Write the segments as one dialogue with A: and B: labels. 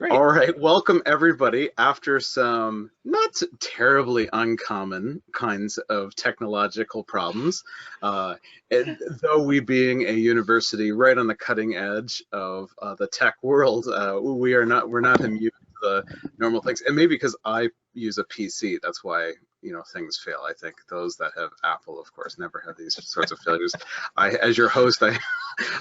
A: Great.
B: All right, welcome everybody. After some not terribly uncommon kinds of technological problems, and though we being a university right on the cutting edge of the tech world, we're not immune to the normal things. And maybe because I use a PC, that's why things fail. I think those that have Apple, of course, never have these sorts of failures. As your host, I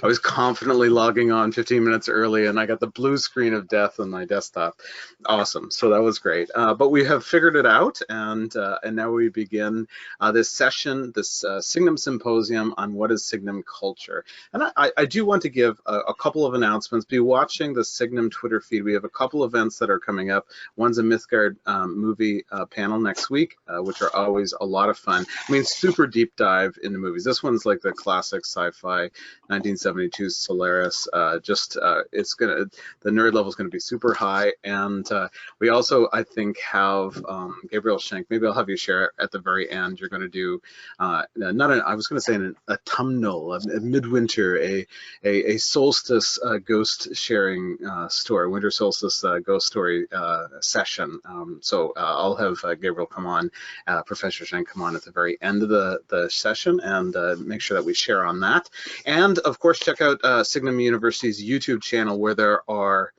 B: was confidently logging on 15 minutes early, and I got the blue screen of death on my desktop. Awesome. So that was great. But we have figured it out, and now we begin this session, this Signum Symposium on what is Signum Culture. And I do want to give a couple of announcements. Be watching the Signum Twitter feed. We have a couple events that are coming up. One's a Mythgard movie panel next week, which are always a lot of fun. I mean, super deep dive into movies. This one's like the classic sci-fi 1972 Solaris. It's gonna, the nerd level is gonna be super high. And we also, I think, have Gabriel Schenk. Maybe I'll have you share at the very end. You're gonna do I was gonna say an autumnal, a midwinter, a solstice ghost sharing story, winter solstice ghost story session. So I'll have Gabriel come on, Professor Schenk come on at the very end of the session, and make sure that we share on that. And of course, check out Signum University's YouTube channel, where there are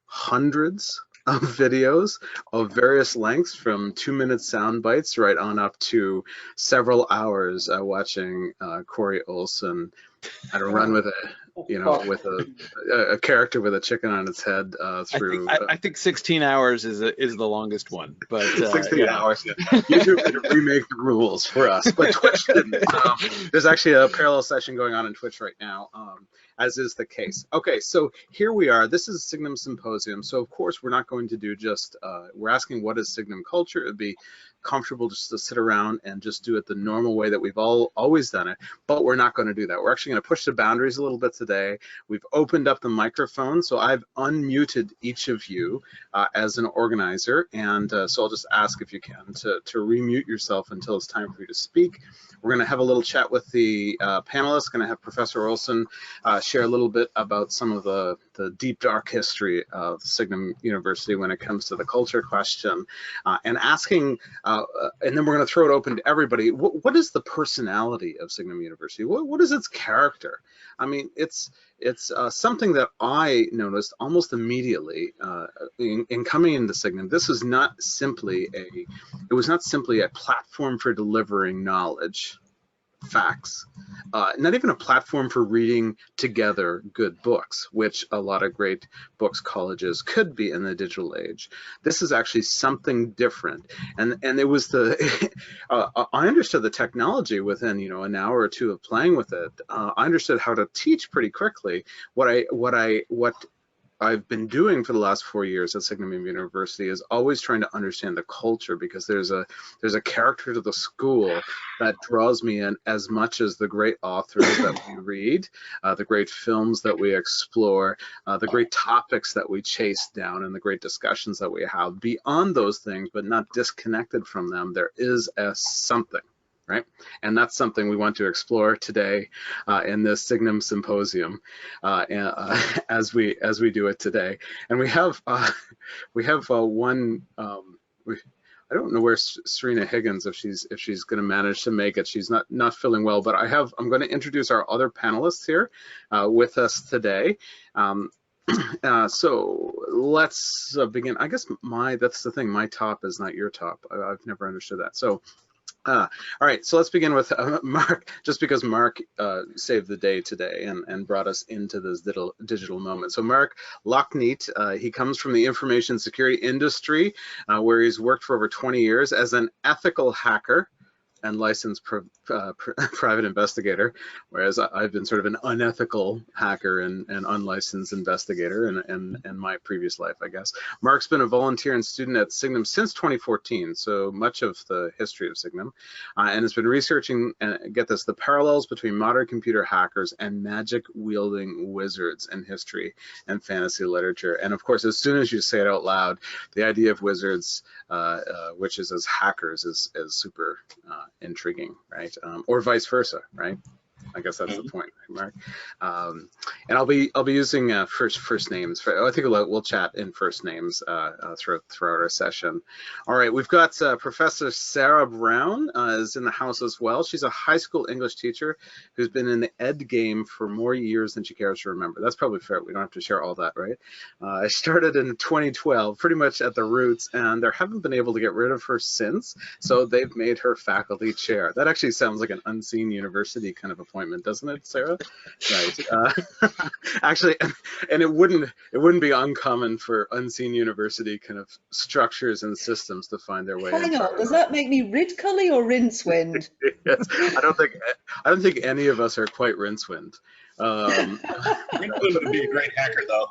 B: hundreds of videos of various lengths, from 2-minute sound bites right on up to several hours, watching Corey Olsen at a run with a character with a chicken on its head through.
A: I think 16 hours is the longest one, but
B: 16 hours. Yeah. YouTube had to remake the rules for us, but Twitch didn't. There's actually a parallel session going on in Twitch right now, as is the case. Okay, so here we are. This is Signum Symposium. So of course we're not going to do just, we're asking what is Signum Culture. It'd be comfortable just to sit around and just do it the normal way that we've always done it, but we're not going to do that. We're actually going to push the boundaries a little bit today. We've opened up the microphone, so I've unmuted each of you as an organizer, and so I'll just ask if you can to remute yourself until it's time for you to speak. We're going to have a little chat with the panelists. Going to have Professor Olsen share a little bit about some of the deep, dark history of Signum University when it comes to the culture question, and asking, and then we're going to throw it open to everybody. What is the personality of Signum University? What is its character? I mean, it's something that I noticed almost immediately in coming into Signum. This is not simply it was not simply a platform for delivering knowledge, facts, not even a platform for reading together good books, which a lot of great books colleges could be in the digital age. This is actually something different, and it was I understood the technology within an hour or two of playing with it. I understood how to teach pretty quickly. What I've been doing for the last 4 years at Signum University is always trying to understand the culture, because there's a character to the school that draws me in as much as the great authors that we read, the great films that we explore, the great topics that we chase down, and the great discussions that we have. Beyond those things, but not disconnected from them, there is something. Right, and that's something we want to explore today in this Signum Symposium, as we do it today. And we have one. I don't know where Serena Higgins, if she's going to manage to make it. She's not feeling well, but I'm going to introduce our other panelists here with us today. So let's begin. I guess that's the thing. My top is not your top. I've never understood that. So. All right, so let's begin with Mark, just because Mark saved the day today and brought us into this digital moment. So Mark Lachniet, he comes from the information security industry, where he's worked for over 20 years as an ethical hacker and licensed private investigator, whereas I've been sort of an unethical hacker and unlicensed investigator in my previous life, I guess. Mark's been a volunteer and student at Signum since 2014, so much of the history of Signum, and has been researching, get this, the parallels between modern computer hackers and magic-wielding wizards in history and fantasy literature. And of course, as soon as you say it out loud, the idea of wizards, which is as hackers, is super intriguing, right? Or vice versa, right? I guess that's the point, Mark. And I'll be using first names. I think we'll chat in first names throughout our session. All right, we've got Professor Sara Brown is in the house as well. She's a high school English teacher who's been in the ed game for more years than she cares to remember. That's probably fair. We don't have to share all that, right? I started in 2012, pretty much at the roots, and they haven't been able to get rid of her since. So they've made her faculty chair. That actually sounds like an unseen university kind of appointment, doesn't it, Sara? Right. Actually, and it wouldn't be uncommon for unseen university kind of structures and systems to find their way.
C: Hang on, does that make me Ridcully or Rincewind?
B: Yes, I don't think any of us are quite Rincewind.
D: Rincewind would be a great hacker, though.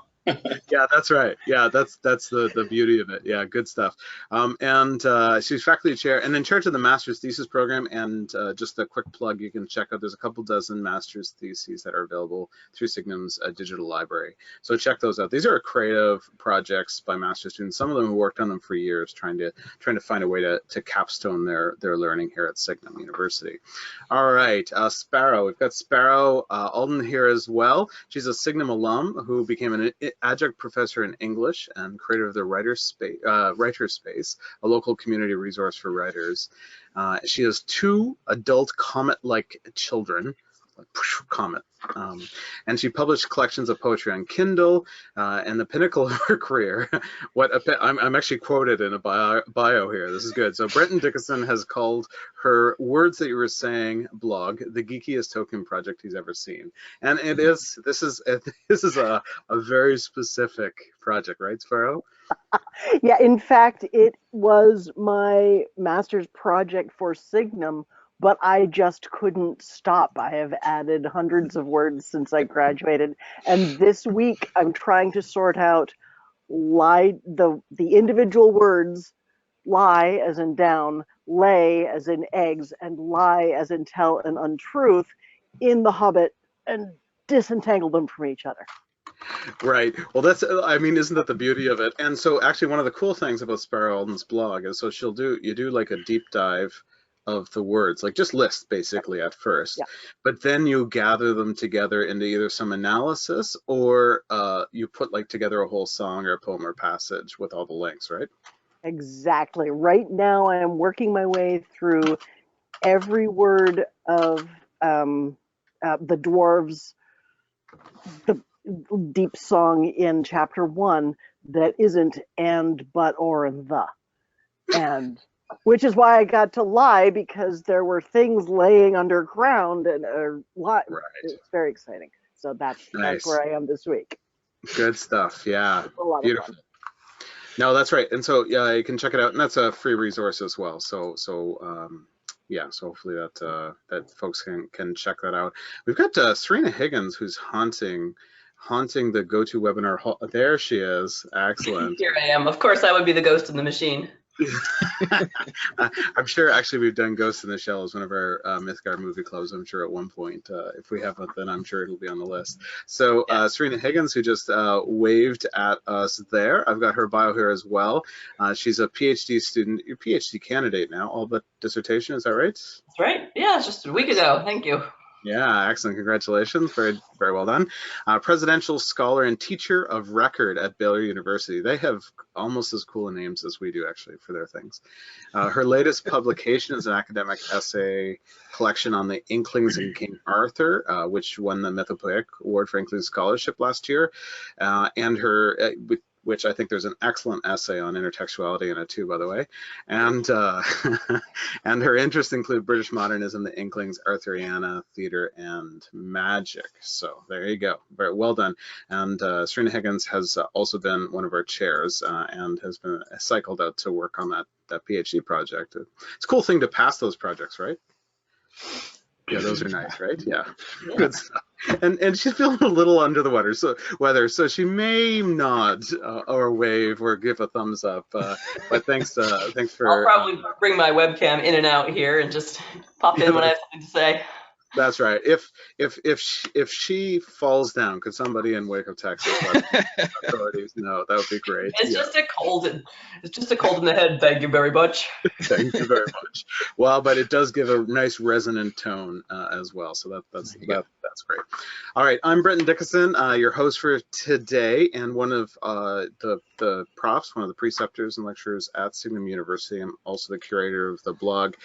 B: Yeah, that's right. Yeah, that's the beauty of it. Yeah, good stuff. And she's faculty chair and in charge of the master's thesis program. And just a quick plug, you can check out, there's a couple dozen master's theses that are available through Signum's digital library. So check those out. These are creative projects by master's students. Some of them have worked on them for years, trying to find a way to capstone their learning here at Signum University. All right, Sparrow. We've got Sparrow Alden here as well. She's a Signum alum who became an adjunct professor in English and creator of the Writer Space, a local community resource for writers. She has 2 adult comet-like children, comet, and she published collections of poetry on Kindle. And the pinnacle of her career, I'm actually quoted in a bio here. This is good. So Brenton Dickinson has called her Words That You Were Saying blog the geekiest token project he's ever seen. And this is a very specific project, right, Sparrow?
E: Yeah, in fact, it was my master's project for Signum, but I just couldn't stop. I have added hundreds of words since I graduated. And this week I'm trying to sort out the individual words, lie as in down, lay as in eggs, and lie as in tell and untruth in The Hobbit and disentangle them from each other.
B: Right. Well, isn't that the beauty of it? And so actually one of the cool things about Sparrow Alden's blog is, so you do like a deep dive of the words, like just lists basically at first, yeah. But then you gather them together into either some analysis or you put like together a whole song or a poem or passage with all the links, right?
E: Exactly. Right now I am working my way through every word of the dwarves, the deep song in chapter 1 that isn't and, but, or, and the. And which is why I got to lie, because there were things laying underground and right. It's very exciting. So that's where I am this week. Good
B: stuff. Yeah. Beautiful. No, that's right. And so yeah, you can check it out, and that's a free resource as well. So yeah, so hopefully that folks can check that out. We've got Serena Higgins, who's haunting the GoToWebinar hall. There she is. Excellent.
F: Here I am. Of course, I would be the ghost in the machine.
B: I'm sure actually we've done Ghost in the Shell as one of our Mythgard movie clubs. I'm sure at one point. If we haven't, then I'm sure it'll be on the list. So Serena Higgins, who just waved at us there. I've got her bio here as well. She's a PhD student, your PhD candidate now, all but dissertation. Is that right?
F: That's right. Yeah, it's just a week ago. Thank you.
B: Yeah, excellent. Congratulations. Very, very well done. Presidential Scholar and Teacher of Record at Baylor University. They have almost as cool names as we do, actually, for their things. Her latest publication is an academic essay collection on the Inklings and King Arthur, which won the Mythopoeic Award for Inkling Scholarship last year. And her, which I think there's an excellent essay on intertextuality in it too, by the way. And and her interests include British modernism, the Inklings, Arthuriana, theater, and magic. So there you go. Very well done. And Serena Higgins has also been one of our chairs and has been cycled out to work on that PhD project. It's a cool thing to pass those projects, right? Yeah, those are nice, right? Yeah, good stuff. And she's feeling a little under the weather, so she may nod or wave or give a thumbs up. But thanks for.
F: I'll probably bring my webcam in and out here and just pop in when I have something to say.
B: That's right. If she falls down, could somebody in Waco, Texas, let the authorities know? That would be great.
F: It's just a cold. It's just a cold in the head. Thank you very much.
B: Thank you very much. Well, but it does give a nice resonant tone as well. So that's great. All right, I'm Brenton Dickinson, your host for today, and one of the profs, one of the preceptors and lecturers at Signum University. I'm also the curator of the blog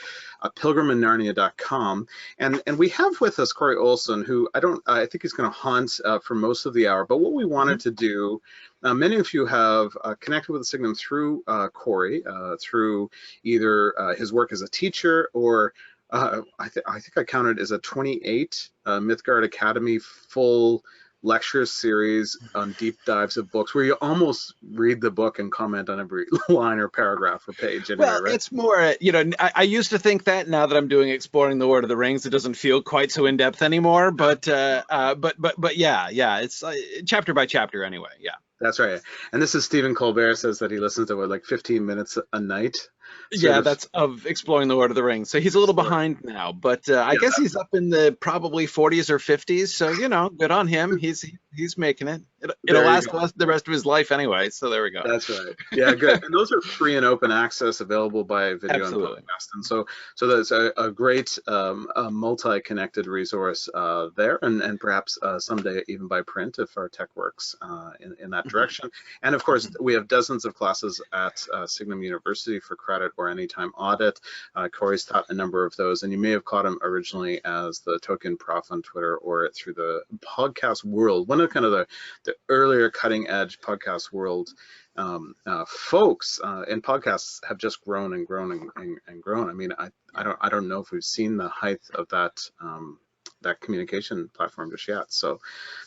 B: pilgriminarnia.com, and we have with us Corey Olsen, who I think he's going to haunt for most of the hour. But what we wanted to do, many of you have connected with Signum through Corey, through either his work as a teacher or I think I counted as a 28 Mythgard Academy full lecture series on deep dives of books where you almost read the book and comment on every line or paragraph or page. Anyway,
A: Well,
B: right?
A: it's more, I used to think that. Now that I'm doing Exploring the Lord of the Rings, it doesn't feel quite so in depth anymore. But yeah, it's chapter by chapter anyway. Yeah.
B: That's right. And this is Stephen Colbert says that he listens to like 15 minutes a night.
A: Yeah, that's of Exploring the Lord of the Rings. So he's a little behind now, but I guess he's up in the probably 40s or 50s. So, good on him. He's making it. It'll last the rest of his life anyway. So there we go.
B: That's right. Yeah, good. And those are free and open access, available by video and podcast. And so that's a great multi-connected resource there, and perhaps someday even by print if our tech works in that direction. And of course, we have dozens of classes at Signum University for credit or anytime audit. Corey's taught a number of those, and you may have caught him originally as the token prof on Twitter or through the podcast world, one of kind of the earlier cutting edge podcast world folks. And podcasts have just grown and grown and grown. I mean, I don't know if we've seen the height of that communication platform just yet. So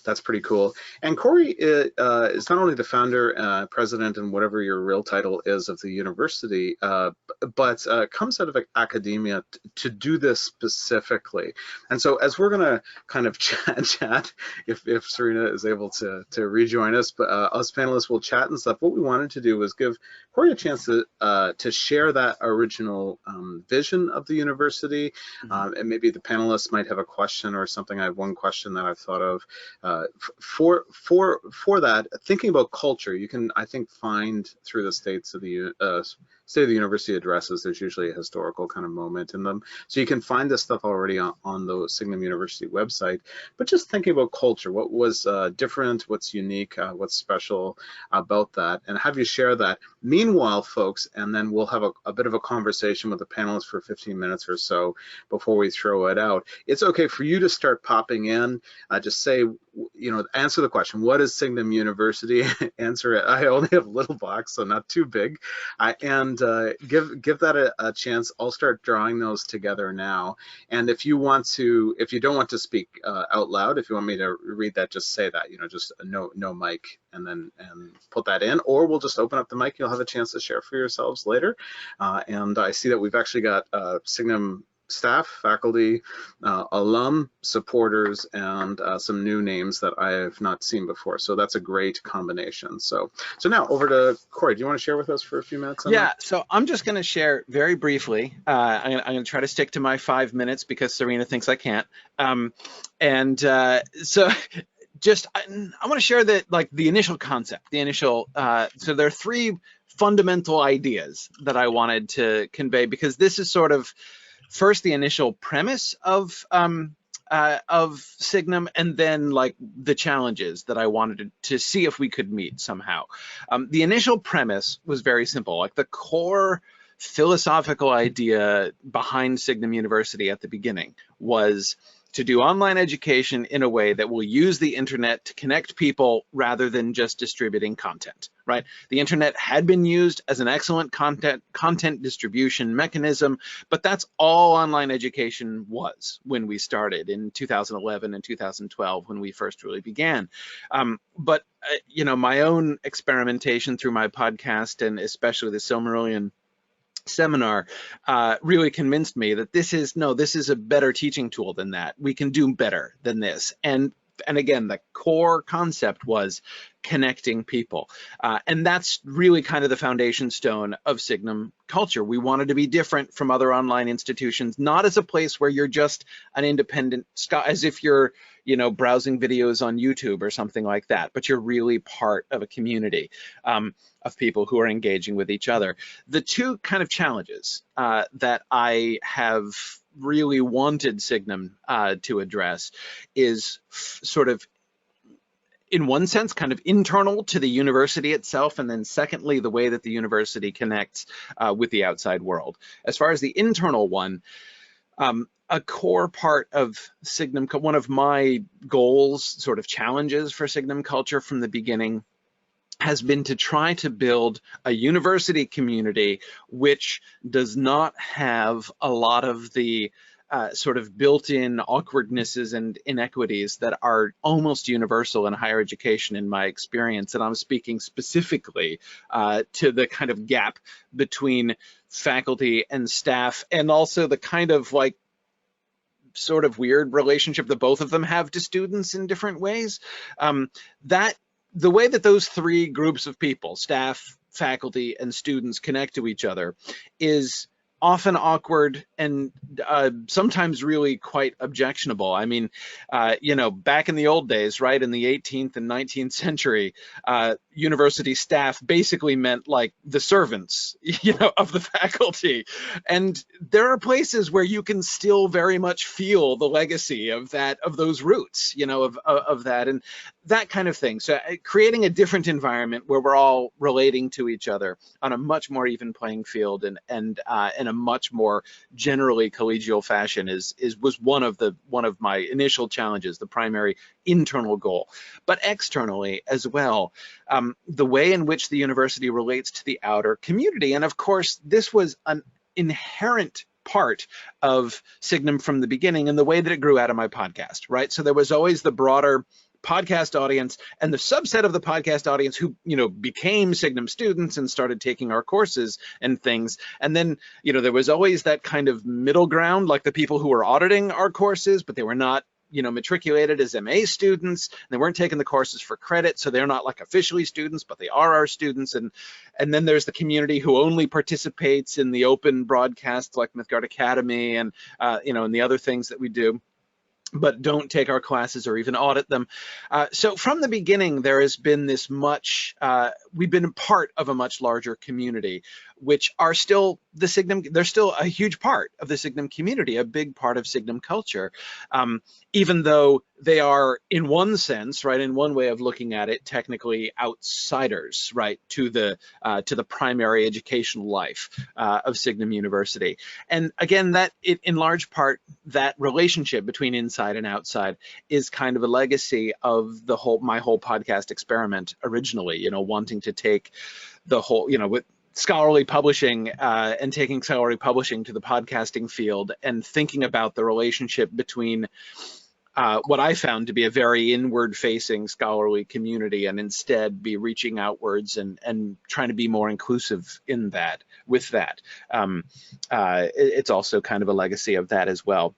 B: that's pretty cool. And Corey is not only the founder, president, and whatever your real title is of the university, but comes out of academia to do this specifically. And so as we're going to kind of chat, if Sørina is able to rejoin us, but us panelists will chat and stuff. What we wanted to do was give Corey a chance to share that original vision of the university, and maybe the panelists might have a question or something. I have one question that I've thought of for that. Thinking about culture, you can, I think, find through the State of the University addresses, there's usually a historical kind of moment in them. So you can find this stuff already on the Signum University website. But just thinking about culture, what was different, what's unique, what's special about that, and have you share that. Meanwhile, folks, and then we'll have a bit of a conversation with the panelists for 15 minutes or so before we throw it out. It's okay for you to start popping in. Just say, answer the question, what is Signum University? Answer it. I only have a little box, so not too big. And give that a chance. I'll start drawing those together now. And if you don't want to speak out loud, if you want me to read that, just say that, just no mic, and put that in, or we'll just open up the mic. You'll have a chance to share for yourselves later. And I see that we've actually got Signum staff, faculty, alum, supporters, and some new names that I have not seen before. So that's a great combination. So now over to Corey. Do you want to share with us for a few minutes?
A: Yeah, so I'm just going to share very briefly. I'm going to try to stick to my 5 minutes because Sørina thinks I can't. So just I want to share the initial concept, so there are three fundamental ideas that I wanted to convey, because this is sort of first the initial premise of Signum, and then the challenges that I wanted to see if we could meet somehow. The initial premise was very simple. The core philosophical idea behind Signum University at the beginning was to do online education in a way that will use the internet to connect people rather than just distributing content, right? The internet had been used as an excellent content distribution mechanism, but that's all online education was when we started in 2011 and 2012 when we first really began. But my own experimentation through my podcast, and especially the Silmarillion seminar, really convinced me that this is a better teaching tool than that. We can do better than this. And And again, the core concept was connecting people. And that's really kind of the foundation stone of Signum Culture. We wanted to be different from other online institutions, not as a place where you're just an independent, as if you're, you know, browsing videos on YouTube or something like that, but you're really part of a community of people who are engaging with each other. The two kind of challenges that I have really wanted Signum to address is sort of, in one sense, kind of internal to the university itself, and then secondly, the way that the university connects with the outside world. As far as the internal one, a core part of Signum, one of my goals, sort of challenges for Signum Culture from the beginning, has been to try to build a university community which does not have a lot of the sort of built-in awkwardnesses and inequities that are almost universal in higher education in my experience. And I'm speaking specifically to the kind of gap between faculty and staff, and also the kind of like sort of weird relationship that both of them have to students in different ways. That the way that those three groups of people, staff, faculty, and students, connect to each other is often awkward and sometimes really quite objectionable. I mean, you know, back in the old days, right, in the 18th and 19th century, university staff basically meant like the servants, you know, of the faculty. And there are places where you can still very much feel the legacy of that, of those roots, you know, of that and that kind of thing. So creating a different environment where we're all relating to each other on a much more even playing field and in a much more generally collegial fashion was one of my initial challenges, the primary internal goal. But externally as well, the way in which the university relates to the outer community. And of course, this was an inherent part of Signum from the beginning and the way that it grew out of my podcast, right? So there was always the broader podcast audience and the subset of the podcast audience who, you know, became Signum students and started taking our courses and things. And then, you know, there was always that kind of middle ground, like the people who were auditing our courses, but they were not, you know, matriculated as MA students. They weren't taking the courses for credit, so they're not like officially students, but they are our students. And then there's the community who only participates in the open broadcasts like Mythgard Academy and, you know, and the other things that we do, but don't take our classes or even audit them. So from the beginning, there has been this much, we've been part of a much larger community, which are still the Signum, they're still a huge part of the Signum community, a big part of Signum culture, even though they are, in one sense, right, in one way of looking at it, technically outsiders, right, to the primary educational life of Signum University. And again, that in large part, that relationship between inside and outside is kind of a legacy of my whole podcast experiment originally, you know, wanting to take the whole, you know, with scholarly publishing and taking scholarly publishing to the podcasting field and thinking about the relationship between what I found to be a very inward-facing scholarly community and instead be reaching outwards and trying to be more inclusive in that, with that. It's also kind of a legacy of that as well.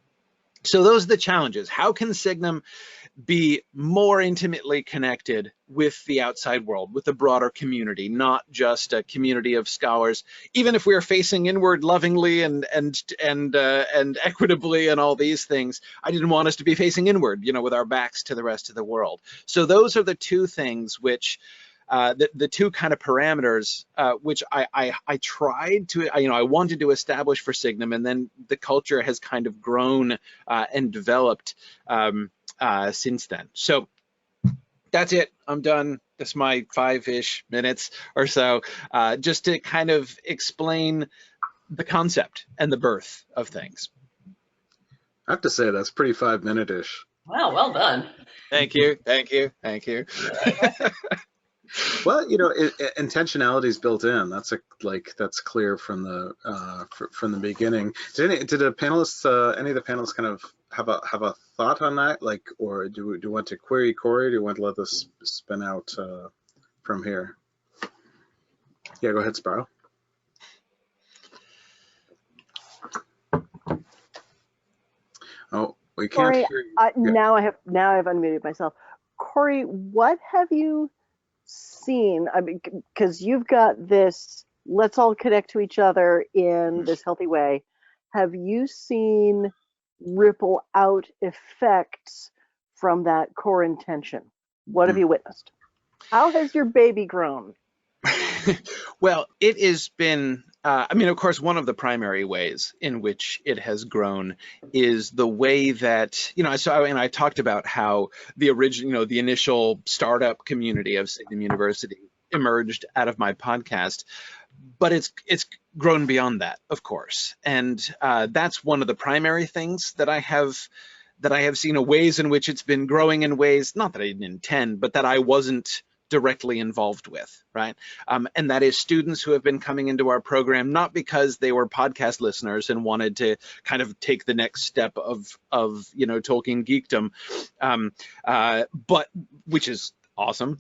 A: So those are the challenges. How can Signum be more intimately connected with the outside world, with the broader community, not just a community of scholars, even if we are facing inward lovingly and equitably and all these things. I didn't want us to be facing inward, you know, with our backs to the rest of the world. So those are the two things which the two kind of parameters which I tried to, you know, I wanted to establish for Signum, and then the culture has kind of grown and developed since then. So that's it. I'm done. That's my 5-ish minutes or so, just to kind of explain the concept and the birth of things.
B: I have to say that's pretty 5-minute-ish.
F: Wow, well done.
A: Thank you. Thank you. Thank you.
B: Well, you know, intentionality is built in. That's that's clear from the beginning. Did the panelists, any of the panelists, kind of have a thought on that? Like, or do you want to query Corey? Do you want to let this spin out from here? Yeah, go ahead, Sparrow. Oh, We can't
E: Corey,
B: hear you. Yeah.
E: now I've unmuted myself. Corey, what have you seen? I mean, because you've got this, let's all connect to each other in this healthy way. Have you seen ripple out effects from that core intention? What have you witnessed? How has your baby grown?
A: Well, it has been, I mean, of course, one of the primary ways in which it has grown is the way that, and I talked about how the original, the initial startup community of Signum University emerged out of my podcast, but it's grown beyond that, of course. And that's one of the primary things that I have seen, ways in which it's been growing in ways, not that I didn't intend, but that I wasn't directly involved with, right? And that is students who have been coming into our program, not because they were podcast listeners and wanted to kind of take the next step of Tolkien geekdom, but which is awesome.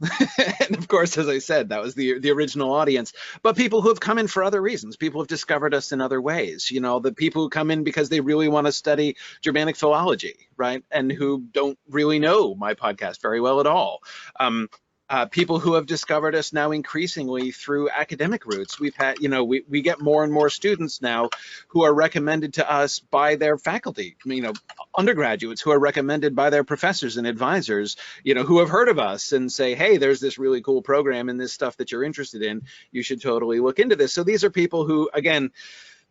A: And of course, as I said, that was the original audience, but people who have come in for other reasons, people who have discovered us in other ways, the people who come in because they really want to study Germanic philology, right? And who don't really know my podcast very well at all. People who have discovered us now increasingly through academic routes. We've had, we get more and more students now who are recommended to us by their faculty, undergraduates who are recommended by their professors and advisors, who have heard of us and say, hey, there's this really cool program and this stuff that you're interested in. You should totally look into this. So these are people who, again,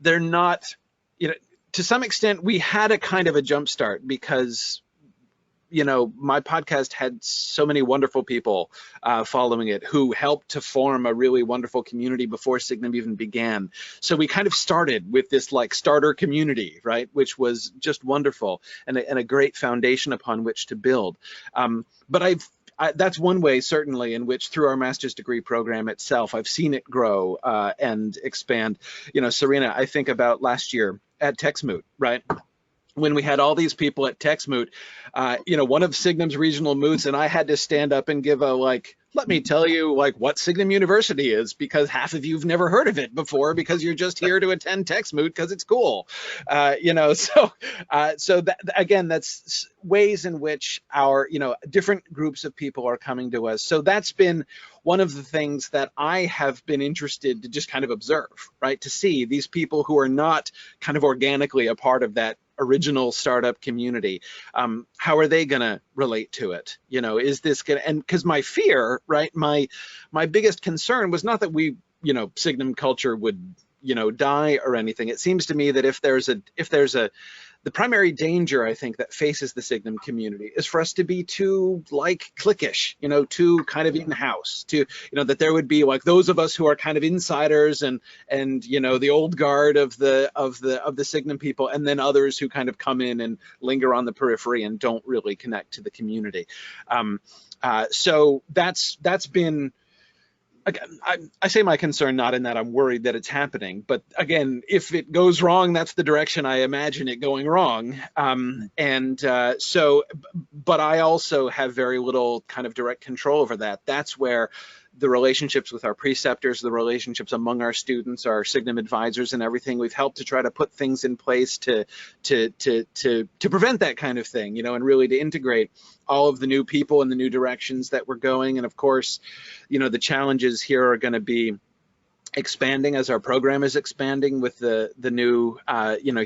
A: they're not, to some extent, we had a kind of a jump start because my podcast had so many wonderful people following it who helped to form a really wonderful community before Signum even began. So we kind of started with this like starter community, right? Which was just wonderful and a great foundation upon which to build. But that's one way, certainly, in which through our master's degree program itself, I've seen it grow and expand. Sørina, I think about last year at TexMoot, right? When we had all these people at TexMoot, one of Signum's regional moots, and I had to stand up and give a let me tell you what Signum University is, because half of you've never heard of it before because you're just here to attend TexMoot because it's cool, So that, again, that's ways in which our different groups of people are coming to us. So that's been one of the things that I have been interested to just kind of observe, right? To see these people who are not kind of organically a part of that original startup community. How are they going to relate to it? Is this going to, and because my fear, right, my biggest concern was not that we, Signum culture would, die or anything. It seems to me that if there's the primary danger, I think, that faces the Signum community is for us to be too cliquish, too kind of in-house, that there would be those of us who are kind of insiders and the old guard of the Signum people, and then others who kind of come in and linger on the periphery and don't really connect to the community. So that's been, again, I say my concern not in that I'm worried that it's happening, but again, if it goes wrong, that's the direction I imagine it going wrong. But I also have very little kind of direct control over that. That's where the relationships with our preceptors, the relationships among our students, our Signum advisors and everything, we've helped to try to put things in place to prevent that kind of thing, and really to integrate all of the new people and the new directions that we're going. And of course, the challenges here are going to be expanding as our program is expanding with the new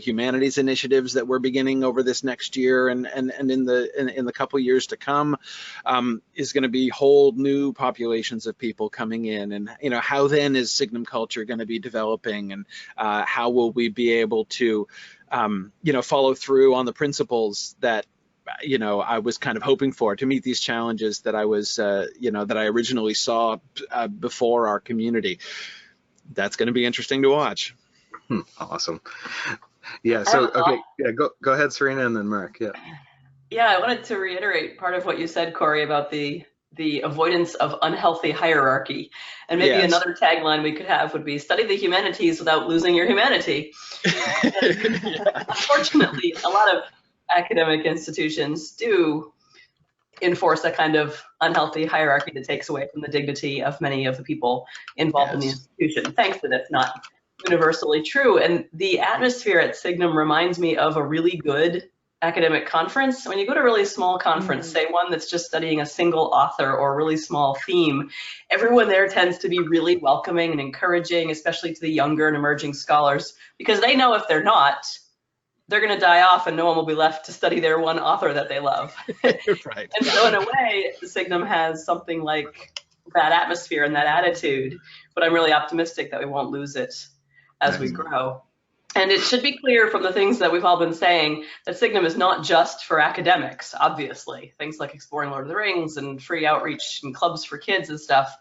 A: humanities initiatives that we're beginning over this next year and in the couple years to come, is going to be whole new populations of people coming in, and how then is Signum culture going to be developing, and how will we be able to follow through on the principles that I was kind of hoping for to meet these challenges that I was that I originally saw before our community. That's going to be interesting to watch.
B: Awesome. Yeah. So, okay. Yeah. Go ahead, Sørina, and then Mark. Yeah.
F: Yeah. I wanted to reiterate part of what you said, Corey, about the avoidance of unhealthy hierarchy. And maybe another tagline we could have would be study the humanities without losing your humanity. Unfortunately, a lot of academic institutions do enforce a kind of unhealthy hierarchy that takes away from the dignity of many of the people involved in the institution. Thankfully, that's not universally true. And the atmosphere at Signum reminds me of a really good academic conference. When you go to a really small conference, say one that's just studying a single author or a really small theme, everyone there tends to be really welcoming and encouraging, especially to the younger and emerging scholars, because they know if they're not, they're going to die off and no one will be left to study their one author that they love.
A: Right.
F: And so in a way, Signum has something like that atmosphere and that attitude, but I'm really optimistic that we won't lose it as we grow. And it should be clear from the things that we've all been saying that Signum is not just for academics, obviously. Things like exploring Lord of the Rings and free outreach and clubs for kids and stuff.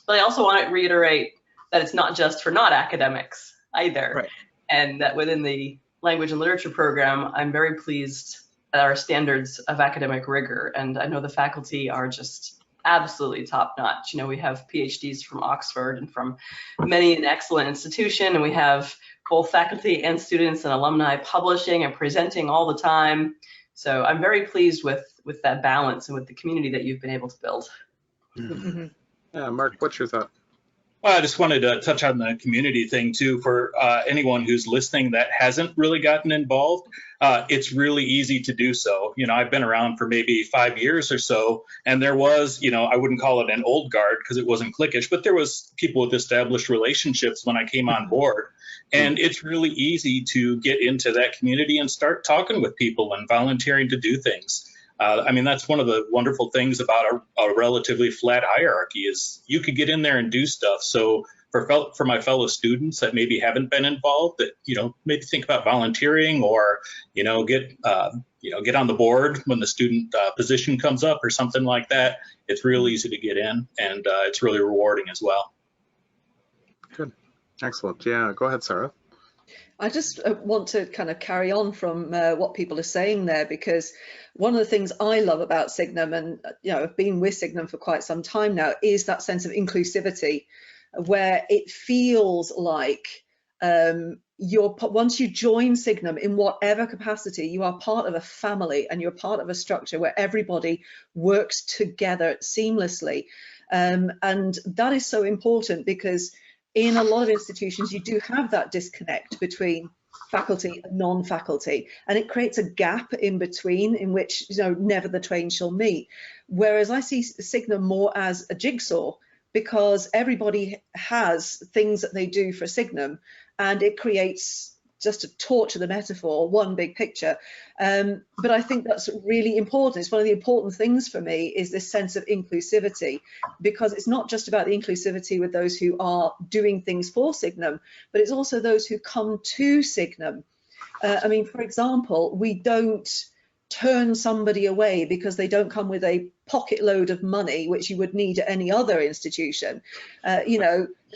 F: But I also want to reiterate that it's not just for not academics either.
A: Right.
F: And that within the language and literature program, I'm very pleased at our standards of academic rigor. And I know the faculty are just absolutely top notch. You know, we have PhDs from Oxford and from many an excellent institution, and we have both faculty and students and alumni publishing and presenting all the time. So I'm very pleased with that balance and with the community that you've been able to build.
B: Yeah, Mark, what's your thought?
D: Well, I just wanted to touch on the community thing too for anyone who's listening that hasn't really gotten involved. It's really easy to do so. You know, I've been around for maybe 5 years or so, and there was, you know, I wouldn't call it an old guard because it wasn't cliquish, but there was people with established relationships when I came on board. And it's really easy to get into that community and start talking with people and volunteering to do things. I mean, that's one of the wonderful things about a relatively flat hierarchy is you could get in there and do stuff. So for my fellow students that maybe haven't been involved, that, you know, maybe think about volunteering or, you know, get on the board when the student position comes up or something like that. It's real easy to get in, and it's really rewarding as well.
B: Good. Excellent. Yeah, go ahead, Sara.
C: I just want to kind of carry on from what people are saying there, because one of the things I love about Signum, and I've been with Signum for quite some time now, is that sense of inclusivity, where it feels like once you join Signum in whatever capacity, you are part of a family and you're part of a structure where everybody works together seamlessly. And that is so important, because in a lot of institutions, you do have that disconnect between faculty and non-faculty, and it creates a gap in between in which, never the twain shall meet. Whereas I see Signum more as a jigsaw, because everybody has things that they do for Signum, and it creates, just to torture the metaphor, one big picture. But I think that's really important. It's one of the important things for me, is this sense of inclusivity, because it's not just about the inclusivity with those who are doing things for Signum, but it's also those who come to Signum. I mean, for example, we don't turn somebody away because they don't come with a pocket load of money, which you would need at any other institution.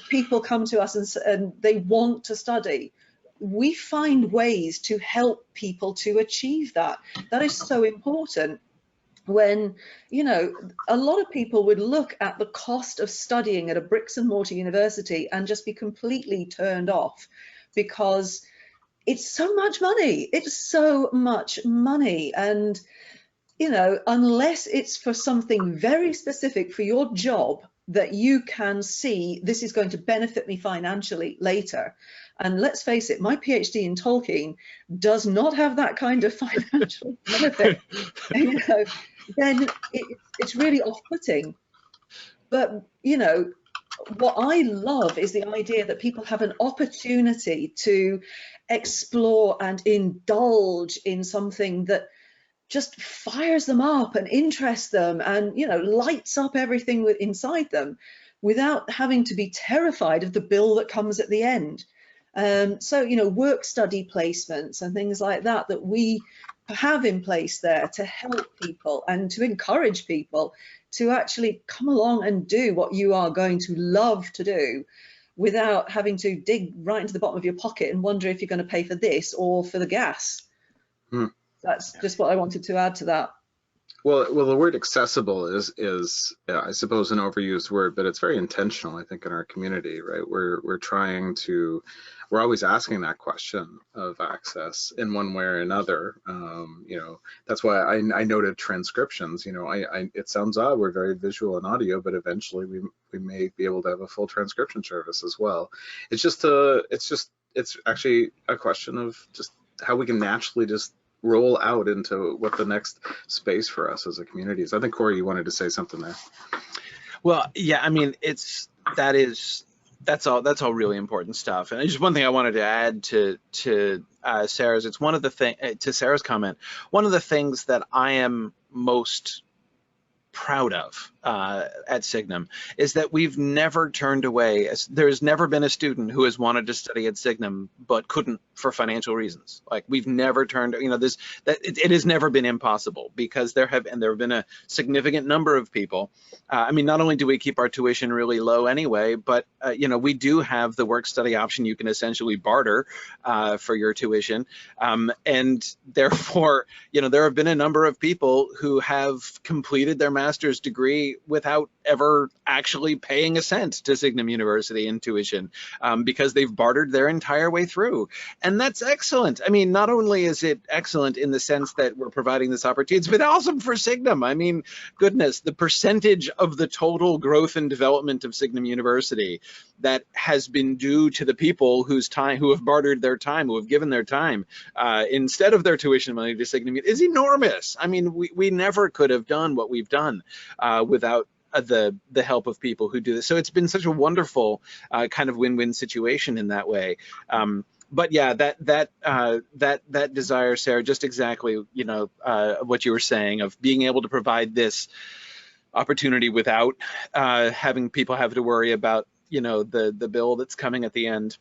C: People come to us and they want to study. We find ways to help people to achieve that. That is so important. When, a lot of people would look at the cost of studying at a bricks and mortar university and just be completely turned off, because it's so much money. It's so much money. And, unless it's for something very specific for your job that you can see this is going to benefit me financially later. And let's face it, my PhD in Tolkien does not have that kind of financial benefit. Then it's really off-putting. But, what I love is the idea that people have an opportunity to explore and indulge in something that just fires them up and interests them and, lights up everything inside them, without having to be terrified of the bill that comes at the end. So, work study placements and things like that we have in place there to help people and to encourage people to actually come along and do what you are going to love to do, without having to dig right into the bottom of your pocket and wonder if you're going to pay for this or for the gas. That's just what I wanted to add to that.
B: Well, the word accessible is I suppose an overused word, but it's very intentional, I think, in our community, right? We're always asking that question of access in one way or another. That's why I noted transcriptions. It sounds odd, we're very visual and audio, but eventually we may be able to have a full transcription service as well. It's actually a question of just how we can naturally just roll out into what the next space for us as a community is. I think Corey, you wanted to say something there.
A: Well, yeah, I mean, that's all really important stuff. And just one thing I wanted to add to Sarah's, it's one of the to Sarah's comment, one of the things that I am most proud of at Signum is that we've never turned away. There's never been a student who has wanted to study at Signum but couldn't for financial reasons. Like, we've never turned, it has never been impossible, because there have been a significant number of people. I mean, not only do we keep our tuition really low anyway, but we do have the work study option. You can essentially barter for your tuition, and therefore, there have been a number of people who have completed their master's degree without ever actually paying a cent to Signum University in tuition, because they've bartered their entire way through. And that's excellent. I mean, not only is it excellent in the sense that we're providing this opportunity, it's been awesome for Signum. I mean, goodness, the percentage of the total growth and development of Signum University that has been due to the people who have bartered their time, who have given their time instead of their tuition money to Signum is enormous. I mean, we never could have done what we've done without the help of people who do this. So it's been such a wonderful kind of win-win situation in that way. But yeah, that desire, Sarah, just exactly what you were saying, of being able to provide this opportunity without having people have to worry about the bill that's coming at the end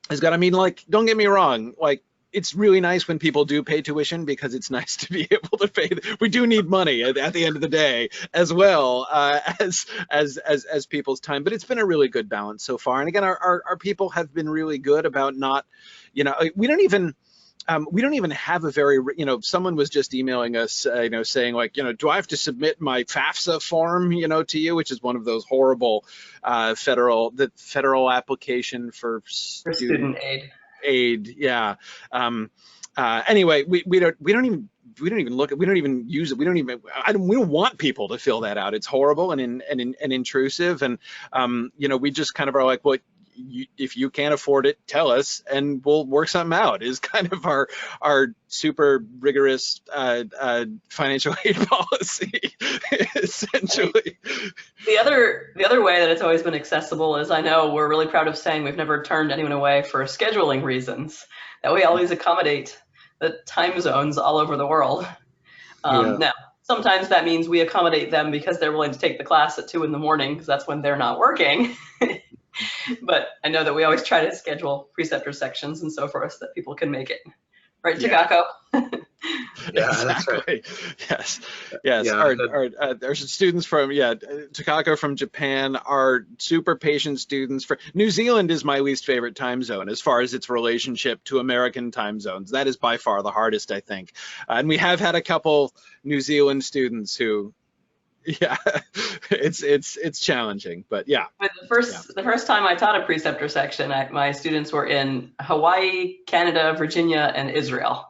A: has got. I mean, like, don't get me wrong, like, it's really nice when people do pay tuition, because it's nice to be able to pay. We do need money at the end of the day, as well as people's time. But it's been a really good balance so far. And again, our people have been really good about not, we don't even have a very, someone was just emailing us, saying, like, do I have to submit my FAFSA form, to you, which is one of those horrible federal application for student aid. Yeah. Anyway, we don't even look at, we don't even use it. We don't want people to fill that out. It's horrible and intrusive. And, we just kind of are like, well, if you can't afford it, tell us and we'll work something out, is kind of our super rigorous financial aid policy, essentially.
F: The other way that it's always been accessible is, I know we're really proud of saying we've never turned anyone away for scheduling reasons, that we always accommodate the time zones all over the world. Now, sometimes that means we accommodate them because they're willing to take the class at 2 in the morning, because that's when they're not working. But I know that we always try to schedule preceptor sections and so forth so that people can make it. Right, Takako?
B: Yeah, that's right.
A: Yes. Our students from Takako from Japan are super patient students. New Zealand is my least favorite time zone as far as its relationship to American time zones. That is by far the hardest, I think. And we have had a couple New Zealand students who, it's challenging, but yeah.
F: But the first time I taught a preceptor section, my students were in Hawaii, Canada, Virginia, and Israel.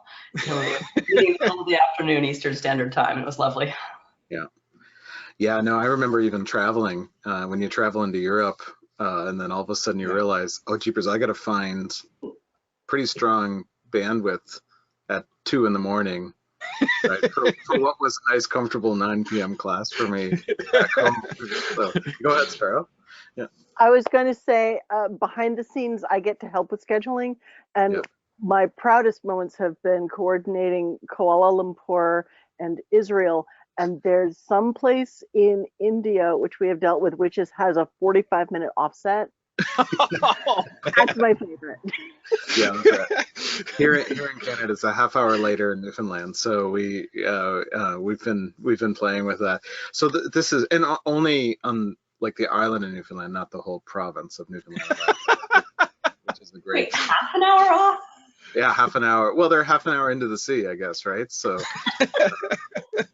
F: Meeting middle of the afternoon Eastern Standard Time. It was lovely.
B: Yeah. No, I remember even traveling when you travel into Europe, and then all of a sudden you realize, oh jeepers, I got to find pretty strong bandwidth at 2 in the morning. Right, for what was a nice, comfortable 9 p.m. class for me back home. So, go ahead, Sparrow. Yeah.
E: I was going to say, behind the scenes, I get to help with scheduling, and my proudest moments have been coordinating Kuala Lumpur and Israel. And there's some place in India which we have dealt with, which has a 45-minute offset. That's my favorite.
B: Yeah, that's right. Here in Canada, it's a half hour later in Newfoundland, so we've been playing with that. So this is, and only on like the island of Newfoundland, not the whole province of Newfoundland, which is the great.
F: Wait, half an hour off?
B: Yeah, half an hour. Well, they're half an hour into the sea, I guess, right? So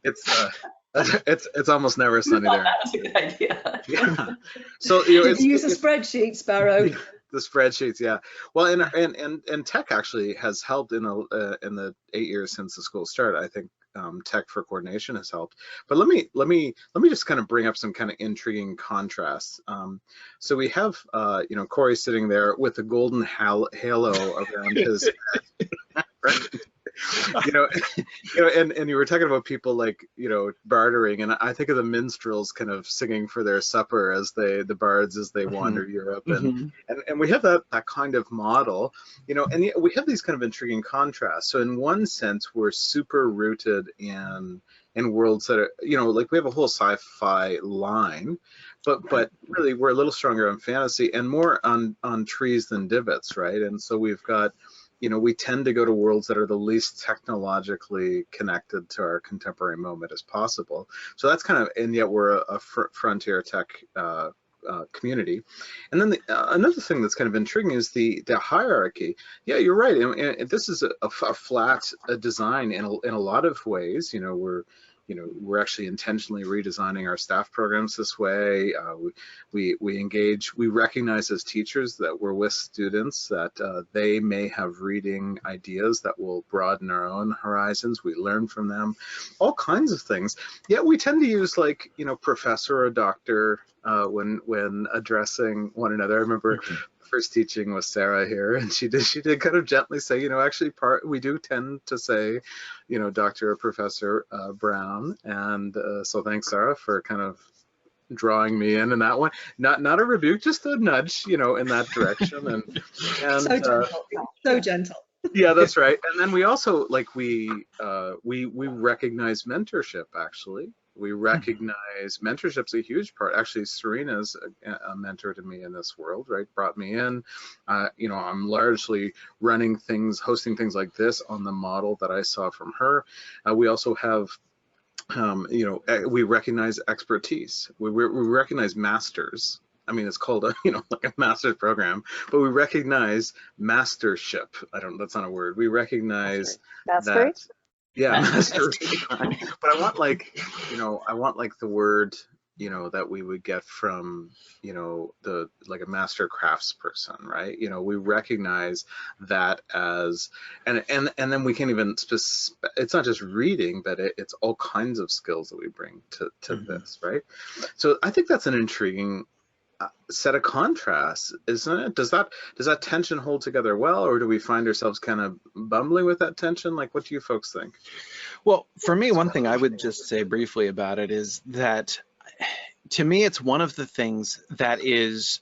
B: it's almost never sunny there.
F: That's a good idea.
B: Yeah. So
C: use a spreadsheet, Sparrow.
B: The spreadsheets, yeah. Well, and tech actually has helped in the 8 years since the school started. I think tech for coordination has helped. But let me just kind of bring up some kind of intriguing contrasts. So we have Corey sitting there with a golden halo around his head. Right? And you were talking about people like, bartering, and I think of the minstrels kind of singing for their supper as the bards as they wander Europe, and we have that kind of model, and yet we have these kind of intriguing contrasts. So in one sense, we're super rooted in worlds that are, like we have a whole sci-fi line, but really we're a little stronger on fantasy and more on trees than divots, right? And so we've got, we tend to go to worlds that are the least technologically connected to our contemporary moment as possible. So that's kind of, and yet we're a frontier tech community. And then another thing that's kind of intriguing is the hierarchy. Yeah, you're right. And this is a flat design in a lot of ways. We're actually intentionally redesigning our staff programs this way. We engage, we recognize as teachers that we're with students that they may have reading ideas that will broaden our own horizons. We learn from them, all kinds of things. Yet we tend to use like, professor or doctor when addressing one another. I remember first teaching with Sara here, and she did kind of gently say, actually we do tend to say, Dr. or Professor Brown, and so thanks, Sara, for kind of drawing me in that one. Not a rebuke, just a nudge, in that direction, and
C: so gentle.
B: Yeah, that's right. And then we also we recognize mentorship. Actually, we recognize mentorship's a huge part. Actually, Serena's a mentor to me in this world, right? Brought me in. I'm largely running things, hosting things like this on the model that I saw from her. We also have, we recognize expertise. We recognize masters. I mean, it's called like a master's program, but we recognize mastership. That's not a word. We recognize that. Yeah, master. But I want the word, that we would get from, like a master crafts person, right? We recognize that as, and then we can even, it's not just reading, but it's all kinds of skills that we bring to this, right? So I think that's an intriguing set of contrasts, isn't it? Does that tension hold together well, or do we find ourselves kind of bumbling with that tension? Like, what do you folks think?
A: Well, for me, one thing I would just say briefly about it is that, to me, it's one of the things that is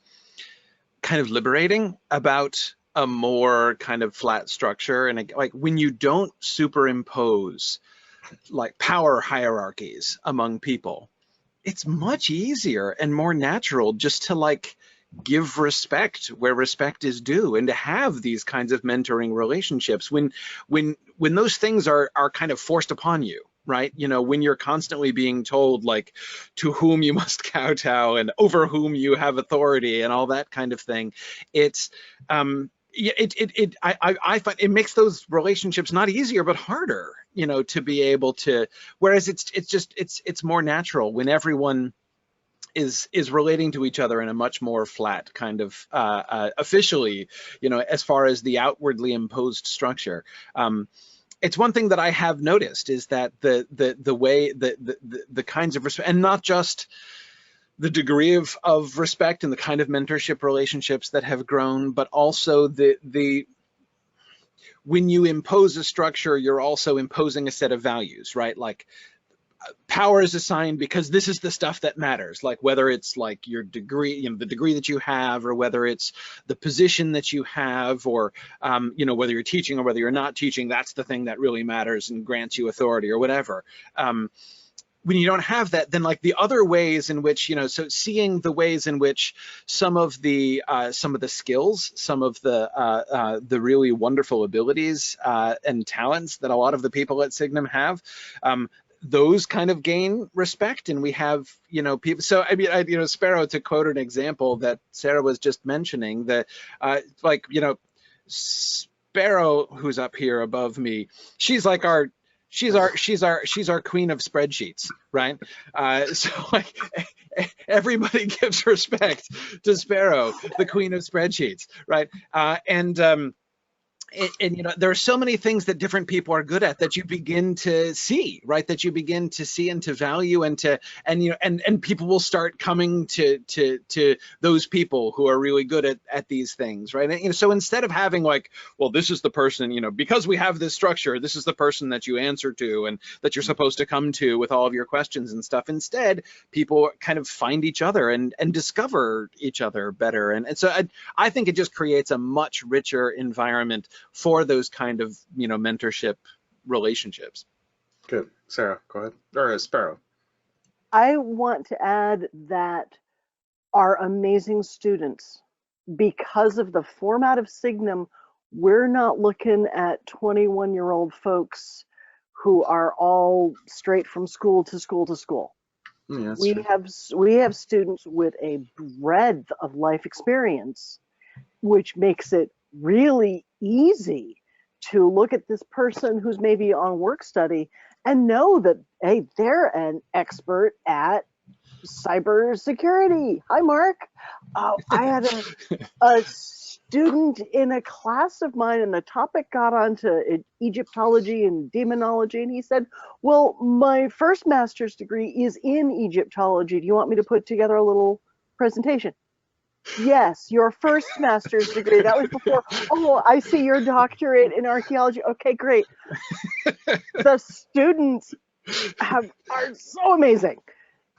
A: kind of liberating about a more kind of flat structure, and like when you don't superimpose like power hierarchies among people, it's much easier and more natural just to like give respect where respect is due, and to have these kinds of mentoring relationships when those things are kind of forced upon you, right? When you're constantly being told like to whom you must kowtow and over whom you have authority and all that kind of thing, it's I find it makes those relationships not easier but harder, to be able to, whereas it's more natural when everyone is relating to each other in a much more flat kind of officially, as far as the outwardly imposed structure. It's one thing that I have noticed is that the way the kinds of respect, and not just the degree of respect and the kind of mentorship relationships that have grown, but also when you impose a structure, you're also imposing a set of values, right? Like power is assigned because this is the stuff that matters, like whether it's like your degree, the degree that you have, or whether it's the position that you have, or whether you're teaching or whether you're not teaching, that's the thing that really matters and grants you authority or whatever. When you don't have that, then like the other ways in which, so seeing the ways in which some of the skills, some of the really wonderful abilities and talents that a lot of the people at Signum have, those kind of gain respect, and we have, people. So I mean, Sparrow, to quote an example that Sara was just mentioning, that Sparrow, who's up here above me, she's like she's our queen of spreadsheets, right? So like everybody gives respect to Sparrow, the queen of spreadsheets, right? and you know, there are so many things that different people are good at that you begin to see, right? That you begin to see and to value, and you know, and people will start coming to those people who are really good at these things, right? And, you know, so instead of having like, well, this is the person, you know, because we have this structure, this is the person that you answer to and that you're supposed to come to with all of your questions and stuff. Instead, people kind of find each other and discover each other better, and so I think it just creates a much richer environment for those kind of, you know, mentorship relationships.
B: Good. Sarah, go ahead. Or Sparrow.
E: I want to add that our amazing students, because of the format of Signum, we're not looking at 21-year-old folks who are all straight from school to school to school.
B: Yeah,
E: we have students with a breadth of life experience, which makes it really easy to look at this person who's maybe on work study and know that, hey, they're an expert at cybersecurity. Hi, Mark. I had a student in a class of mine, and the topic got onto Egyptology and demonology, and he said, well, my first master's degree is in Egyptology. Do you want me to put together a little presentation? Yes, your first master's degree. That was before. Oh, I see your doctorate in archaeology. Okay, great. The students are so amazing.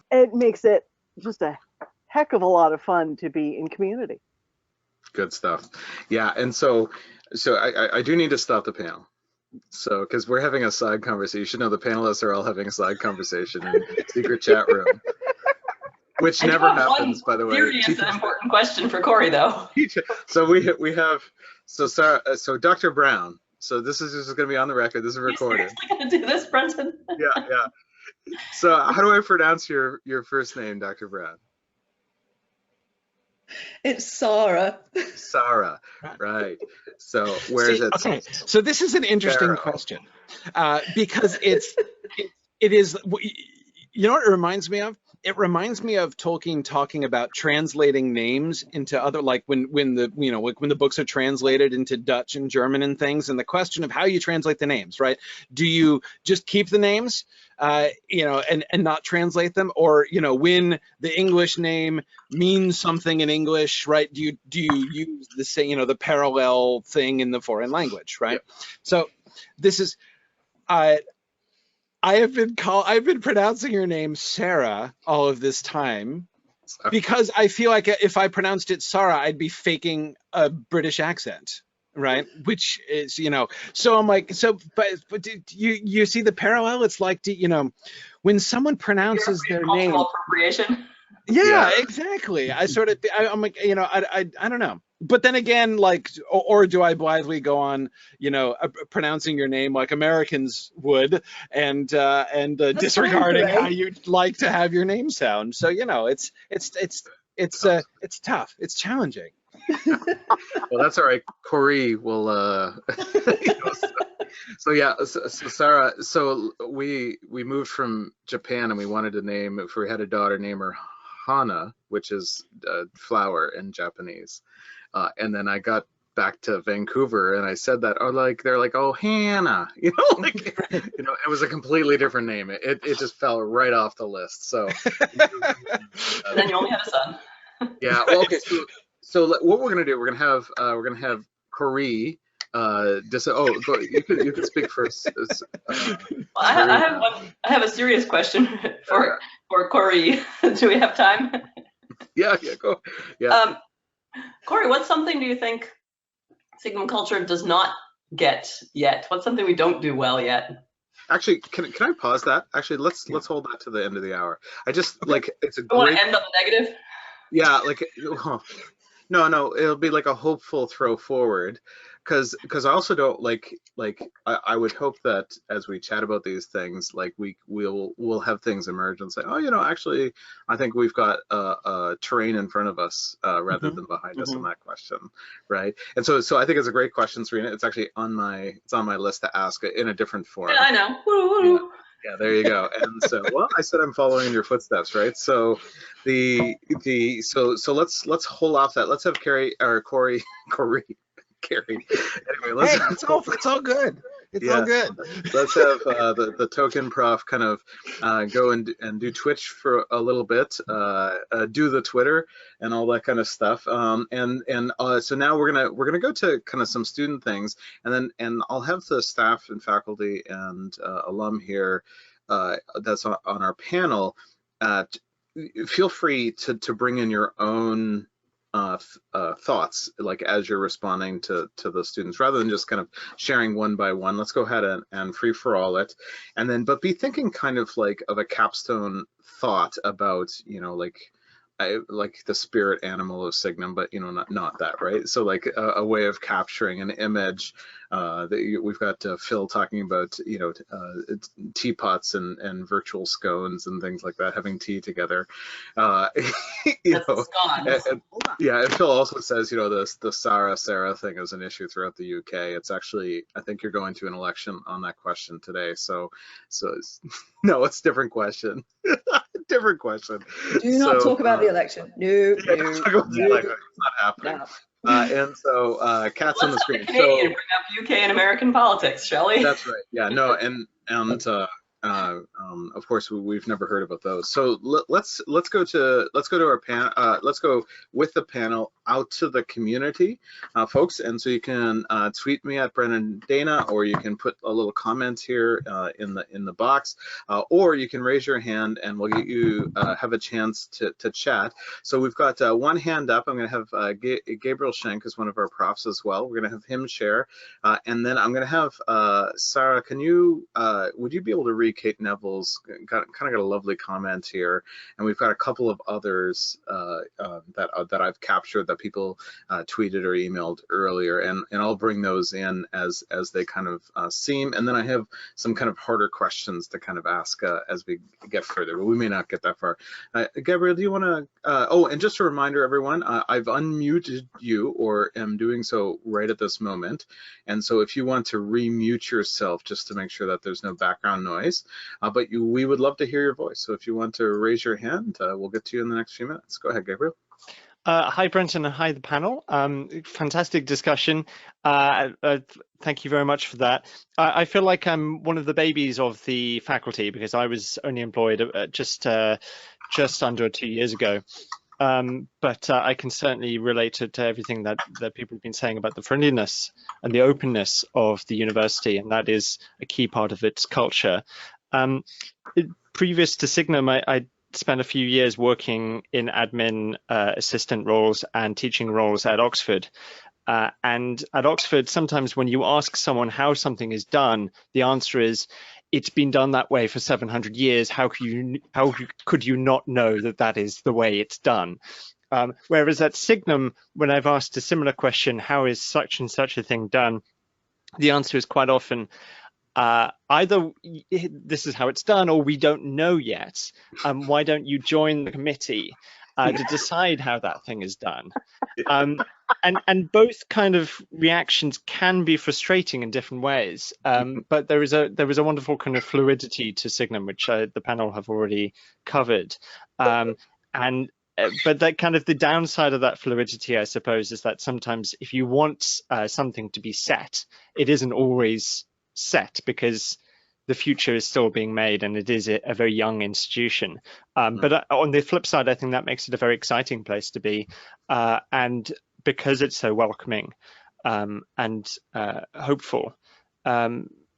E: It makes it just a heck of a lot of fun to be in community.
B: Good stuff. Yeah, and so I do need to stop the panel. So, because we're having a side conversation. You should know the panelists are all having a side conversation in secret chat room. Which never happens, by the way.
F: Serious and important question for Corey, though.
B: So we have Sara, so Dr. Brown. So this is going to be on the record. This is recorded.
F: Are you seriously going to do this, Brenton?
B: Yeah. So how do I pronounce your first name, Dr. Brown?
C: It's Sara.
B: Sara, right. So where is it?
A: Okay, so this is an interesting
B: Sparrow.
A: question because it is, you know what it reminds me of? It reminds me of Tolkien talking about translating names into other, like when the books are translated into Dutch and German and things, and the question of how you translate the names, right? Do you just keep the names, you know, and not translate them, or, you know, when the English name means something in English, right? Do you use the same, you know, the parallel thing in the foreign language, right? Yep. So this is, I've been pronouncing your name Sara all of this time because I feel like if I pronounced it Sara, I'd be faking a British accent, right? Which is, you know, so I'm like, but you see the parallel? It's like, you know, when someone pronounces their name.
F: Cultural appropriation.
A: Yeah, exactly. I'm like, you know, I don't know. But then again, like, or do I blithely go on, you know, pronouncing your name like Americans would, and disregarding how you'd like to have your name sound? So, you know, it's tough. It's challenging.
B: Well, that's all right. Corey will. So yeah, so Sara. So we moved from Japan, and we wanted to name, if we had a daughter, name her Hana, which is flower in Japanese. And then I got back to Vancouver and I said that, they're like, oh, Hannah, you know, like, you know, it was a completely different name. It just fell right off the list. So
F: then you only had a son.
B: Yeah. Well, okay. So what we're gonna do? We're gonna have Corey. You can speak first.
F: I have a serious question for Corey. Do we have time?
B: Yeah. Go. Yeah.
F: Corey, what's something do you think Signum Culture does not get yet? What's something we don't do well yet?
B: Actually, can I pause that? Actually, let's hold that to the end of the hour. I just like it's a great.
F: Want to end on the negative?
B: Yeah, like no, it'll be like a hopeful throw forward, because I also don't like I would hope that as we chat about these things, like we'll have things emerge and say, oh, you know, actually I think we've got a terrain in front of us rather than behind us on that question, right? And so I think it's a great question, Sørina. It's actually on my list to ask in a different form.
F: Yeah, I know. Woo-hoo.
B: Yeah, there you go. And so, well, I said I'm following in your footsteps, right? So so let's hold off that. Let's have Corey Carrie. Anyway, let's.
A: Hey, it's all good. It's all good.
B: Let's have the token prof kind of go and do Twitch for a little bit, do the Twitter and all that kind of stuff. So now we're gonna go to kind of some student things, and I'll have the staff and faculty and alum here that's on our panel. Feel free to bring in your own thoughts, like as you're responding to the students, rather than just kind of sharing one by one. Let's go ahead and free for all it, but be thinking kind of like of a capstone thought about, like the spirit animal of Signum, but not that, right? So like a way of capturing an image. We've got Phil talking about teapots and virtual scones and things like that, having tea together. And Phil also says the Sara thing is an issue throughout the UK. It's actually, I think you're going to an election on that question today. So no, it's a different question. Different question.
C: Do not talk about the election. No.
B: It's not happening. No. And so Kat's on the screen.
F: Let's bring up UK and American politics, shall we?
B: That's right. Yeah. No. And of course we've never heard about those. So let's go to our panel. Let's go with the panel out to the community, folks. And so you can tweet me at Brenton Dana, or you can put a little comment here in the box, or you can raise your hand and we'll get you have a chance to chat. So we've got one hand up. I'm going to have Gabriel Schenk is one of our profs as well. We're going to have him share, and then I'm going to have Sara. Would you be able to read Kate Neville's kind of got a lovely comment here, and we've got a couple of others that I've captured that people tweeted or emailed earlier, and I'll bring those in as they kind of seem, and then I have some kind of harder questions to kind of ask as we get further, but we may not get that far. Gabriel, do you want to? Oh, and just a reminder, everyone, I've unmuted you, or am doing so right at this moment, and so if you want to remute yourself, just to make sure that there's no background noise, but we would love to hear your voice. So if you want to raise your hand, we'll get to you in the next few minutes. Go ahead, Gabriel.
G: Hi, Brenton, and hi, the panel. Fantastic discussion. Thank you very much for that. I feel like I'm one of the babies of the faculty because I was only employed just under 2 years ago. But I can certainly relate to everything that people have been saying about the friendliness and the openness of the university, and that is a key part of its culture. Previous to Signum, I spent a few years working in admin assistant roles and teaching roles at Oxford. And at Oxford, sometimes when you ask someone how something is done, the answer is, it's been done that way for 700 years. How could you not know that is the way it's done? Whereas at Signum, when I've asked a similar question, how is such and such a thing done? The answer is quite often, either this is how it's done, or we don't know yet. Why don't you join the committee to decide how that thing is done? And both kind of reactions can be frustrating in different ways. But there was a wonderful kind of fluidity to Signum, which the panel have already covered. But that kind of the downside of that fluidity, I suppose, is that sometimes if you want something to be set, it isn't always set because the future is still being made and it is a very young institution. But on the flip side, I think that makes it a very exciting place to be. And because it's so welcoming and hopeful,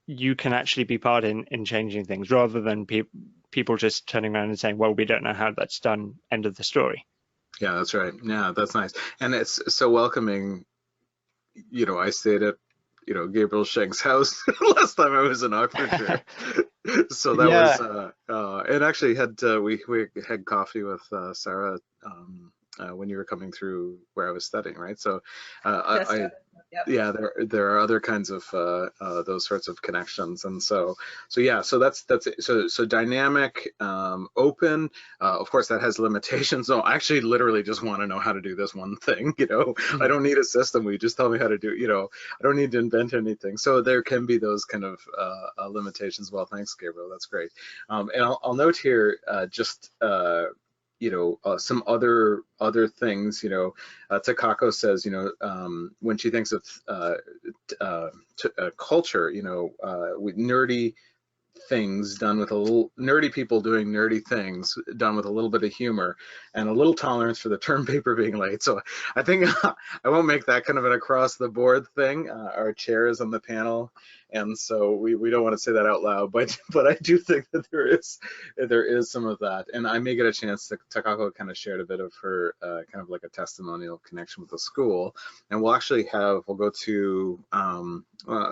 G: you can actually be part in changing things rather than people just turning around and saying, well, we don't know how that's done, end of the story.
B: Yeah, that's right. Yeah, that's nice. And it's so welcoming. I stayed at Gabriel Schenk's house last time I was in Oxfordshire. So that was and actually we had coffee with Sara when you were coming through where I was studying, right? So yeah, there are other kinds of those sorts of connections, and so that's it. So dynamic, open. Of course, that has limitations. So I actually literally just want to know how to do this one thing. I don't need a system. We just tell me how to do. I don't need to invent anything. So there can be those kind of limitations. Well, thanks, Gabriel. That's great. And I'll note here some other things. Takako says, when she thinks of culture, with nerdy things done with a little nerdy people doing nerdy things done with a little bit of humor and a little tolerance for the term paper being late. So I think I won't make that kind of an across the board thing. Our chair is on the panel, and so we don't want to say that out loud, but I do think that there is some of that. And I may get a chance to, Takako kind of shared a bit of her kind of like a testimonial connection with the school, and we'll go to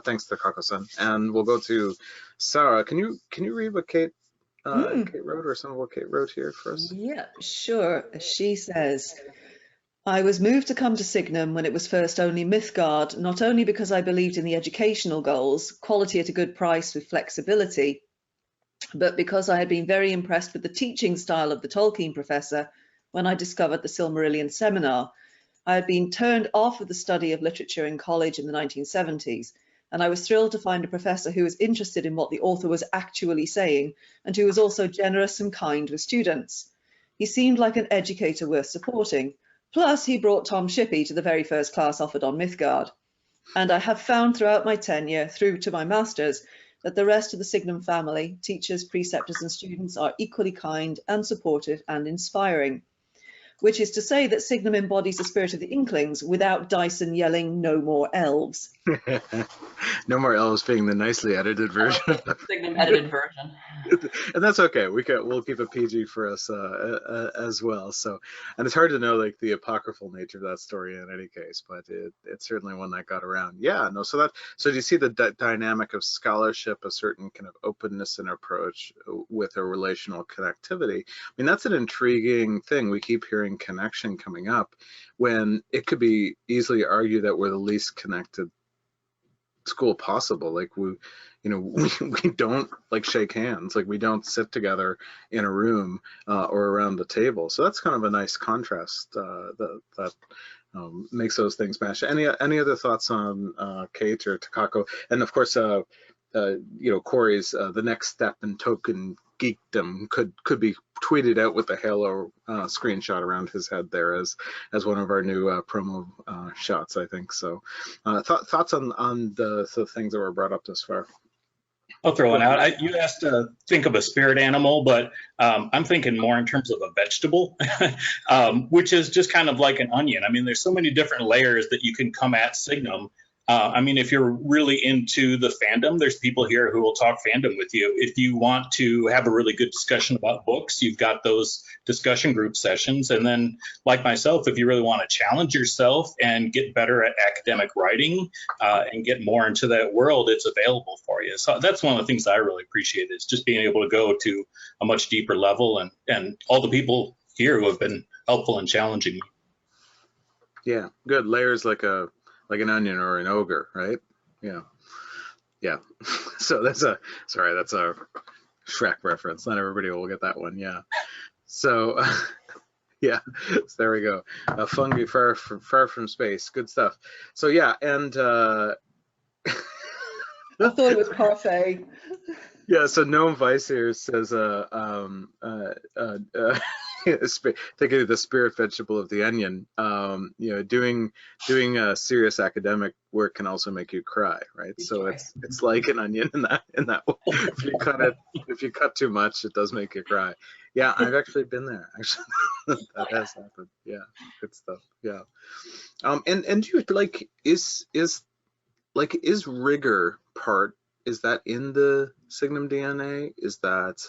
B: thanks Takako-san, and we'll go to Sara. Can you read what Kate wrote, or some of what Kate wrote here for us?
C: Yeah, sure. She says, I was moved to come to Signum when it was first only Mythgard, not only because I believed in the educational goals, quality at a good price with flexibility, but because I had been very impressed with the teaching style of the Tolkien professor when I discovered the Silmarillion seminar. I had been turned off of the study of literature in college in the 1970s, and I was thrilled to find a professor who was interested in what the author was actually saying and who was also generous and kind with students. He seemed like an educator worth supporting. Plus, he brought Tom Shippey to the very first class offered on Mythgard. And I have found throughout my tenure, through to my master's, that the rest of the Signum family, teachers, preceptors and students, are equally kind and supportive and inspiring. Which is to say that Signum embodies the spirit of the Inklings without Dyson yelling, no more elves.
B: No more elves being the nicely edited version.
F: Signum edited version.
B: And that's okay. We'll keep a PG for us as well. So, and it's hard to know like the apocryphal nature of that story in any case, but it's certainly one that got around. Yeah, no. So do you see the dynamic of scholarship, a certain kind of openness and approach with a relational connectivity? I mean, that's an intriguing thing. We keep hearing connection coming up when it could be easily argued that we're the least connected school possible. Like we don't like shake hands, like we don't sit together in a room or around a table. So that's kind of a nice contrast that makes those things match. Any other thoughts on Kate or Takako? And of course, Corey's the next step in token geekdom could be tweeted out with the halo screenshot around his head there as one of our new promo shots, I think. So thoughts on the things that were brought up thus far?
D: I'll throw one out. You asked to think of a spirit animal, but I'm thinking more in terms of a vegetable, which is just kind of like an onion. I mean, there's so many different layers that you can come at Signum. I mean, if you're really into the fandom, there's people here who will talk fandom with you. If you want to have a really good discussion about books, you've got those discussion group sessions. And then, like myself, if you really want to challenge yourself and get better at academic writing and get more into that world, it's available for you. So that's one of the things I really appreciate, is just being able to go to a much deeper level, and all the people here who have been helpful and challenging me.
B: Yeah, good. Layers like an onion or an ogre, right? Yeah. So that's a Shrek reference. Not everybody will get that one. Yeah. So yeah, so there we go. Fungi far from space. Good stuff. So yeah, and I
C: thought it was parfait.
B: Yeah, so Gnome Vice here says, thinking of the spirit vegetable of the onion, doing serious academic work can also make you cry, right? So it's like an onion in that way. If you cut too much, it does make you cry. Yeah, I've actually been there. Actually, that has happened. Yeah, good stuff. Yeah, and do you is rigor part? Is that in the Signum DNA? Is that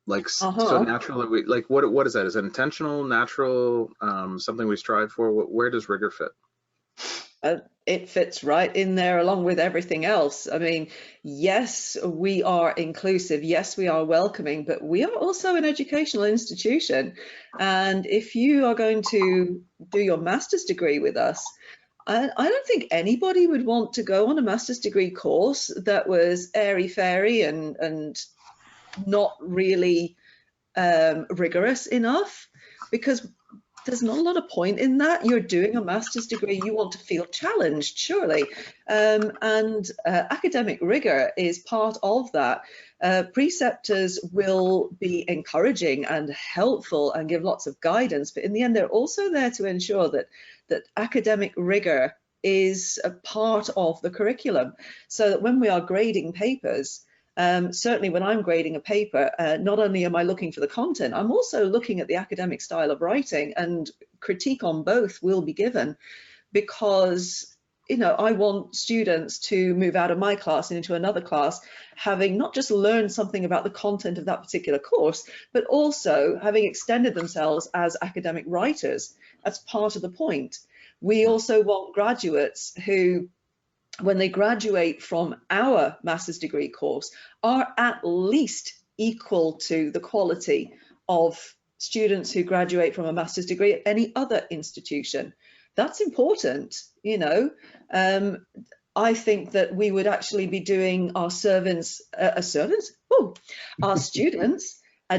B: like so natural that we like what is that? Is it intentional, natural, something we strive for? Where does rigor fit?
C: It fits right in there along with everything else. I mean, yes, we are inclusive. Yes, we are welcoming, but we are also an educational institution. And if you are going to do your master's degree with us, I don't think anybody would want to go on a master's degree course that was airy-fairy and not really rigorous enough, because there's not a lot of point in that. You're doing a master's degree, you want to feel challenged, surely. And academic rigor is part of that. Preceptors will be encouraging and helpful and give lots of guidance, but in the end, they're also there to ensure that academic rigor is a part of the curriculum, so that when we are grading papers, certainly when I'm grading a paper, not only am I looking for the content, I'm also looking at the academic style of writing, and critique on both will be given, because I want students to move out of my class and into another class having not just learned something about the content of that particular course, but also having extended themselves as academic writers. That's part of the point. We also want graduates who, when they graduate from our master's degree course, are at least equal to the quality of students who graduate from a master's degree at any other institution. That's important, I think that we would actually be doing our students a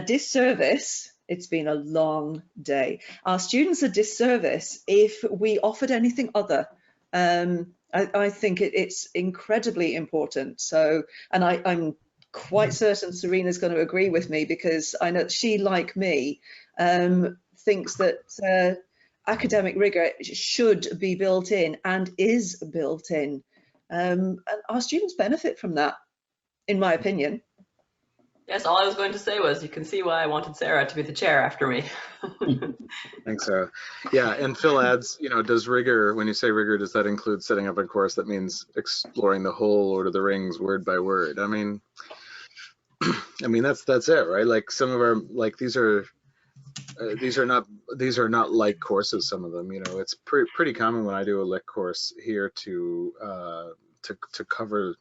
C: disservice. It's been a long day. Our students a disservice if we offered anything other. I think it's incredibly important. So, and I'm quite certain Serena's going to agree with me, because I know she, like me, thinks that academic rigor should be built in and is built in. And our students benefit from that, in my opinion.
F: Yes, all I was going to say was, you can see why I wanted Sara to be the chair after me.
B: Thanks, Sara. Yeah, and Phil adds, does rigor, when you say rigor, does that include setting up a course that means exploring the whole Lord of the Rings word by word? I mean, that's it, right? Like some of our, like these are not light courses. Some of them, it's pretty common when I do a lit course here to cover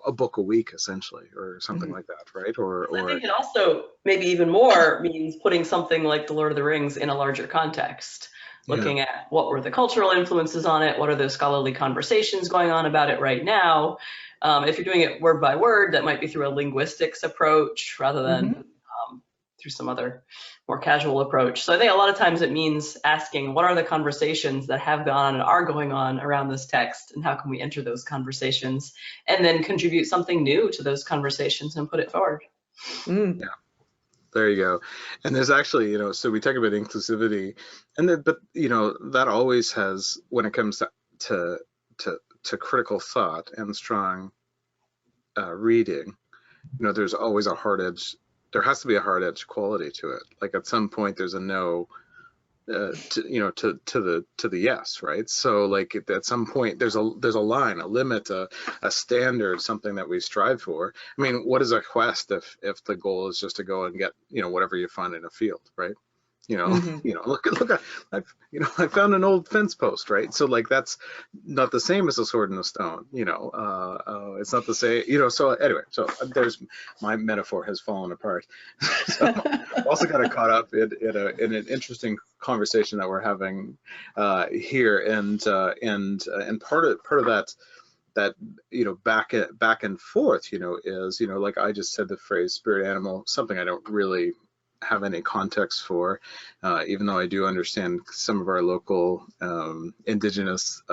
B: a book a week, essentially, or something like that, right? Or
F: I think it also maybe even more means putting something like the Lord of the Rings in a larger context, looking at what were the cultural influences on it, what are those scholarly conversations going on about it right now. If you're doing it word by word, that might be through a linguistics approach rather than through some other more casual approach. So I think a lot of times it means asking, what are the conversations that have gone on and are going on around this text, and how can we enter those conversations and then contribute something new to those conversations and put it forward.
B: Yeah, there you go. And there's actually, so we talk about inclusivity, and but that always has, when it comes to critical thought and strong reading, there's always a hard edge. There has to be a hard edge quality to it. Like at some point, there's a no to the yes, right? So like at some point, there's a line, a limit, a standard, something that we strive for. I mean, what is a quest if the goal is just to go and get whatever you find in a field, right? Look, I found an old fence post, right? So like that's not the same as a sword and a stone, it's not the same, so anyway, so there's my metaphor has fallen apart. So I've also got caught up in an interesting conversation that we're having here, and part of that back and forth is like I just said the phrase spirit animal, something I don't really have any context for, even though I do understand some of our local indigenous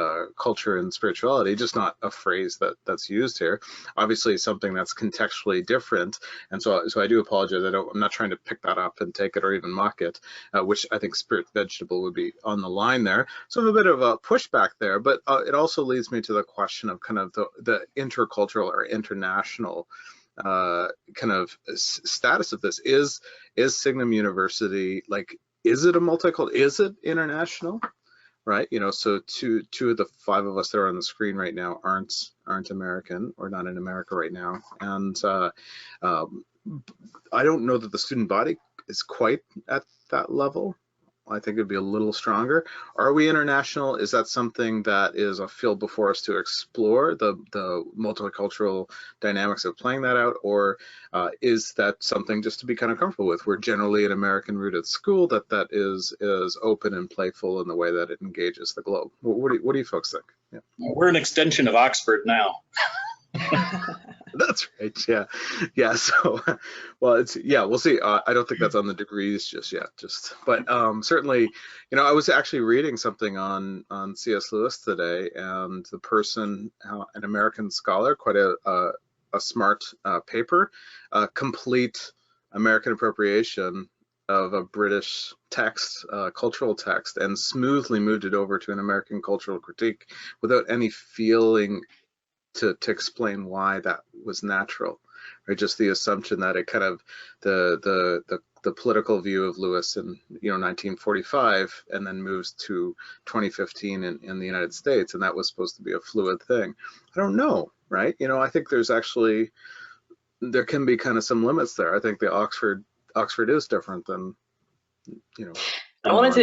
B: culture and spirituality, just not a phrase that's used here. Obviously something that's contextually different, and so I do apologize. I'm not trying to pick that up and take it or even mock it, which I think spirit vegetable would be on the line there. So I have a bit of a pushback there, but it also leads me to the question of kind of the intercultural or international kind of status of this. Is Signum University, like, is it a multicultural, is it international, right? So two of the five of us that are on the screen right now aren't American, or not in America right now, and I don't know that the student body is quite at that level. I think it'd be a little stronger. Are we international? Is that something that is a field before us to explore, the multicultural dynamics of playing that out, or is that something just to be kind of comfortable with? We're generally an American-rooted school that is open and playful in the way that it engages the globe. What do you folks think? Yeah.
D: We're an extension of Oxford now.
B: That's right. Yeah. Yeah. So, well, we'll see. I don't think that's on the degrees just yet. But certainly, you know, I was actually reading something on C.S. Lewis today, and the person, an American scholar, quite a smart paper, complete American appropriation of a British text, cultural text, and smoothly moved it over to an American cultural critique without any feeling to explain why that was natural, right? Just the assumption that it kind of the political view of Lewis in 1945 and then moves to 2015 in the United States, and that was supposed to be a fluid thing. I don't know, right? You know, I think there can be kind of some limits there. I think the Oxford is different than, you know.
F: I wanted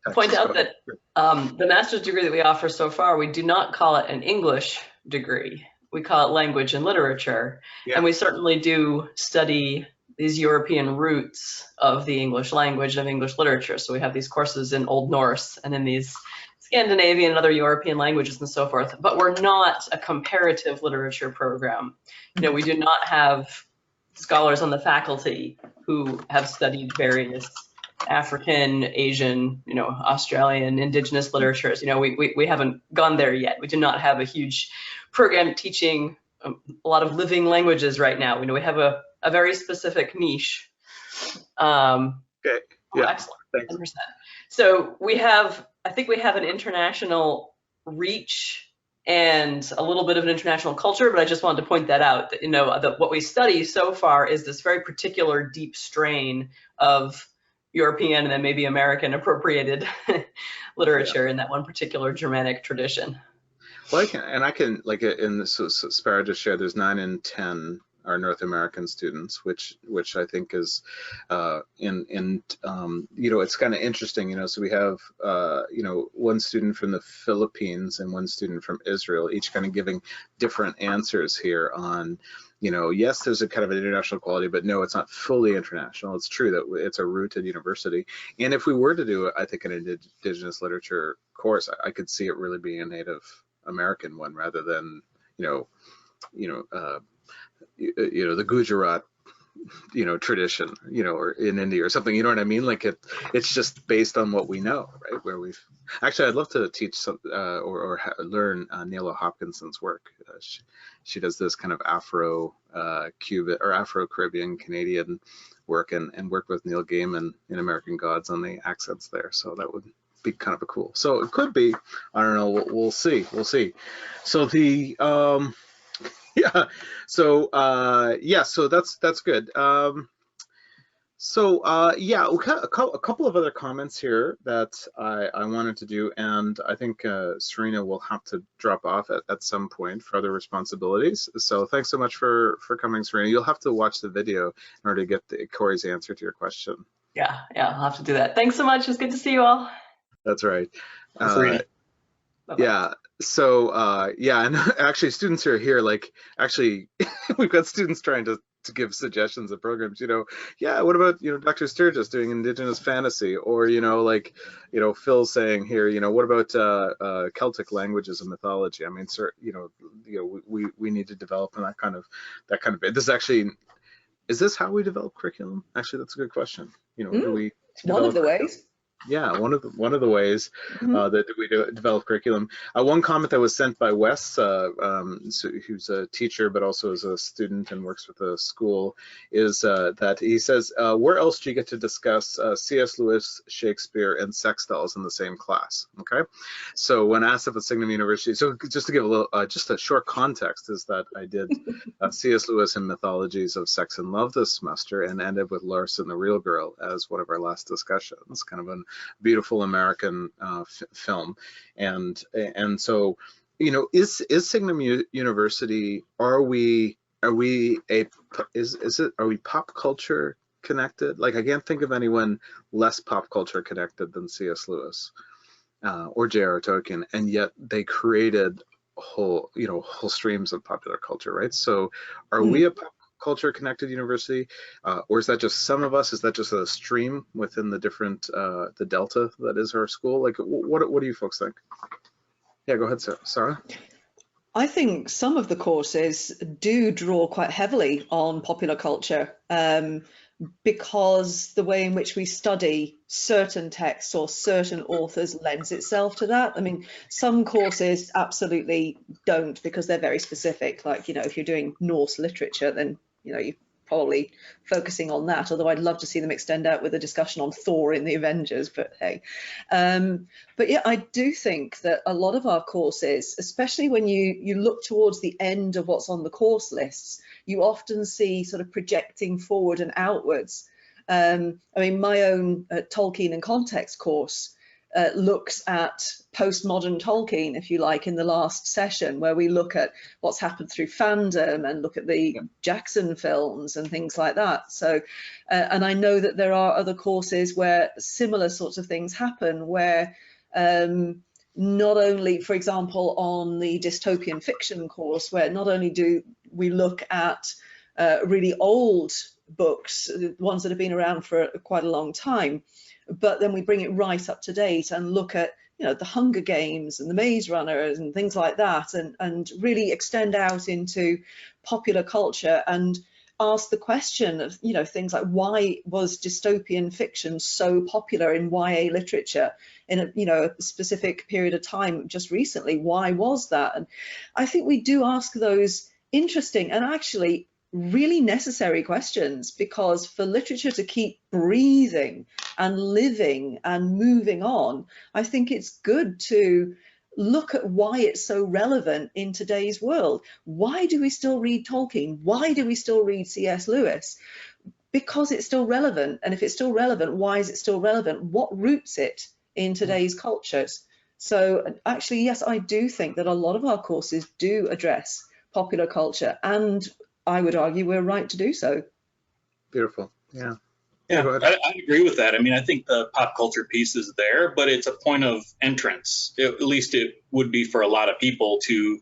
F: to point out that the master's degree that we offer so far, we do not call it an English degree. We call it language and literature. Yeah. And we certainly do study these European roots of the English language and of English literature. So we have these courses in Old Norse and in these Scandinavian and other European languages and so forth. But we're not a comparative literature program. You know, we do not have scholars on the faculty who have studied various African, Asian, you know, Australian, indigenous literatures. You know, we haven't gone there yet. We do not have a huge program teaching a lot of living languages right now. You know, we have a very specific niche.
B: Okay. Yeah.
F: Excellent. Thanks. 100%. So I think we have an international reach and a little bit of an international culture, but I just wanted to point that out, that, you know, what we study so far is this very particular deep strain of European and then maybe American appropriated literature in that one particular Germanic tradition.
B: Well, I can like in this, so Sparrow just shared, there's 9 in 10 are North American students, which I think is you know, it's kind of interesting, you know, so we have you know, one student from the Philippines and one student from Israel, each kind of giving different answers here on, you know, yes, there's a kind of an international quality, but no, it's not fully international. It's true that it's a rooted university. And if we were to do, I think, an indigenous literature course, I could see it really being a Native American one rather than, the Gujarat, you know, tradition, you know, or in India or something, you know what I mean? Like it's just based on what we know, right? Where we've actually, I'd love to teach some or learn Neela Hopkinson's work. She does this kind of Afro-Cuban or Afro-Caribbean Canadian work and work with Neil Gaiman in American Gods on the accents there. So that would be kind of a cool. So it could be, I don't know, we'll see. So the so that's good. A couple of other comments here that I wanted to do, and I think Sørina will have to drop off at some point for other responsibilities. So thanks so much for coming, Sørina. You'll have to watch the video in order to get Corey's answer to your question.
F: Yeah, I'll have to do that. Thanks so much. It's good to see you all.
B: That's right.
F: Bye-bye.
B: Yeah. So and actually students are here, like actually we've got students trying to give suggestions of programs, you know, what about, you know, Dr. Sturgis doing Indigenous fantasy, or, you know, like, you know, Phil saying here, you know, what about Celtic languages and mythology? I mean, sir, we need to develop in that kind of this actually, is this how we develop curriculum? Actually, that's a good question. You know, do we
C: one of the ways.
B: Yeah, one of the ways that we develop curriculum. One comment that was sent by Wes, who's a teacher but also is a student and works with a school, is that he says, where else do you get to discuss C.S. Lewis, Shakespeare, and sex dolls in the same class? Okay, so when asked if at Signum University, so just to give a little, just a short context, is that I did C.S. Lewis and Mythologies of Sex and Love this semester and ended with Larson, the Real Girl as one of our last discussions, kind of an beautiful American film, and so, you know, is Signum University, are we pop culture connected? Like, I can't think of anyone less pop culture connected than C.S. Lewis or J.R.R. Tolkien, and yet they created whole streams of popular culture, right? So are we a pop culture connected university, or is that just some of us? Is that just a stream within the different the delta that is our school? Like, what do you folks think? Yeah, go ahead, Sara.
C: I think some of the courses do draw quite heavily on popular culture, because the way in which we study certain texts or certain authors lends itself to that. I mean, some courses absolutely don't, because they're very specific. Like, if you're doing Norse literature, then, you're probably focusing on that, although I'd love to see them extend out with a discussion on Thor in the Avengers, but hey. But yeah, I do think that a lot of our courses, especially when you look towards the end of what's on the course lists, you often see sort of projecting forward and outwards. I mean, my own Tolkien and context course looks at postmodern Tolkien, if you like, in the last session, where we look at what's happened through fandom and look at the Jackson films and things like that. So, and I know that there are other courses where similar sorts of things happen, where not only, for example, on the dystopian fiction course, where not only do we look at really old books, ones that have been around for quite a long time, but then we bring it right up to date and look at, the Hunger Games and the Maze Runners and things like that, and really extend out into popular culture and ask the question of, things like, why was dystopian fiction so popular in YA literature in a specific period of time just recently? Why was that? And I think we do ask those interesting and actually really necessary questions, because for literature to keep breathing and living and moving on, I think it's good to look at why it's so relevant in today's world. Why do we still read Tolkien? Why do we still read C.S. Lewis? Because it's still relevant. And if it's still relevant, why is it still relevant? What roots it in today's cultures? So actually, yes, I do think that a lot of our courses do address popular culture, and I would argue we're right to do so.
B: Beautiful. Yeah.
D: Yeah, I agree with that. I mean, I think the pop culture piece is there, but it's a point of entrance. At least it would be for a lot of people to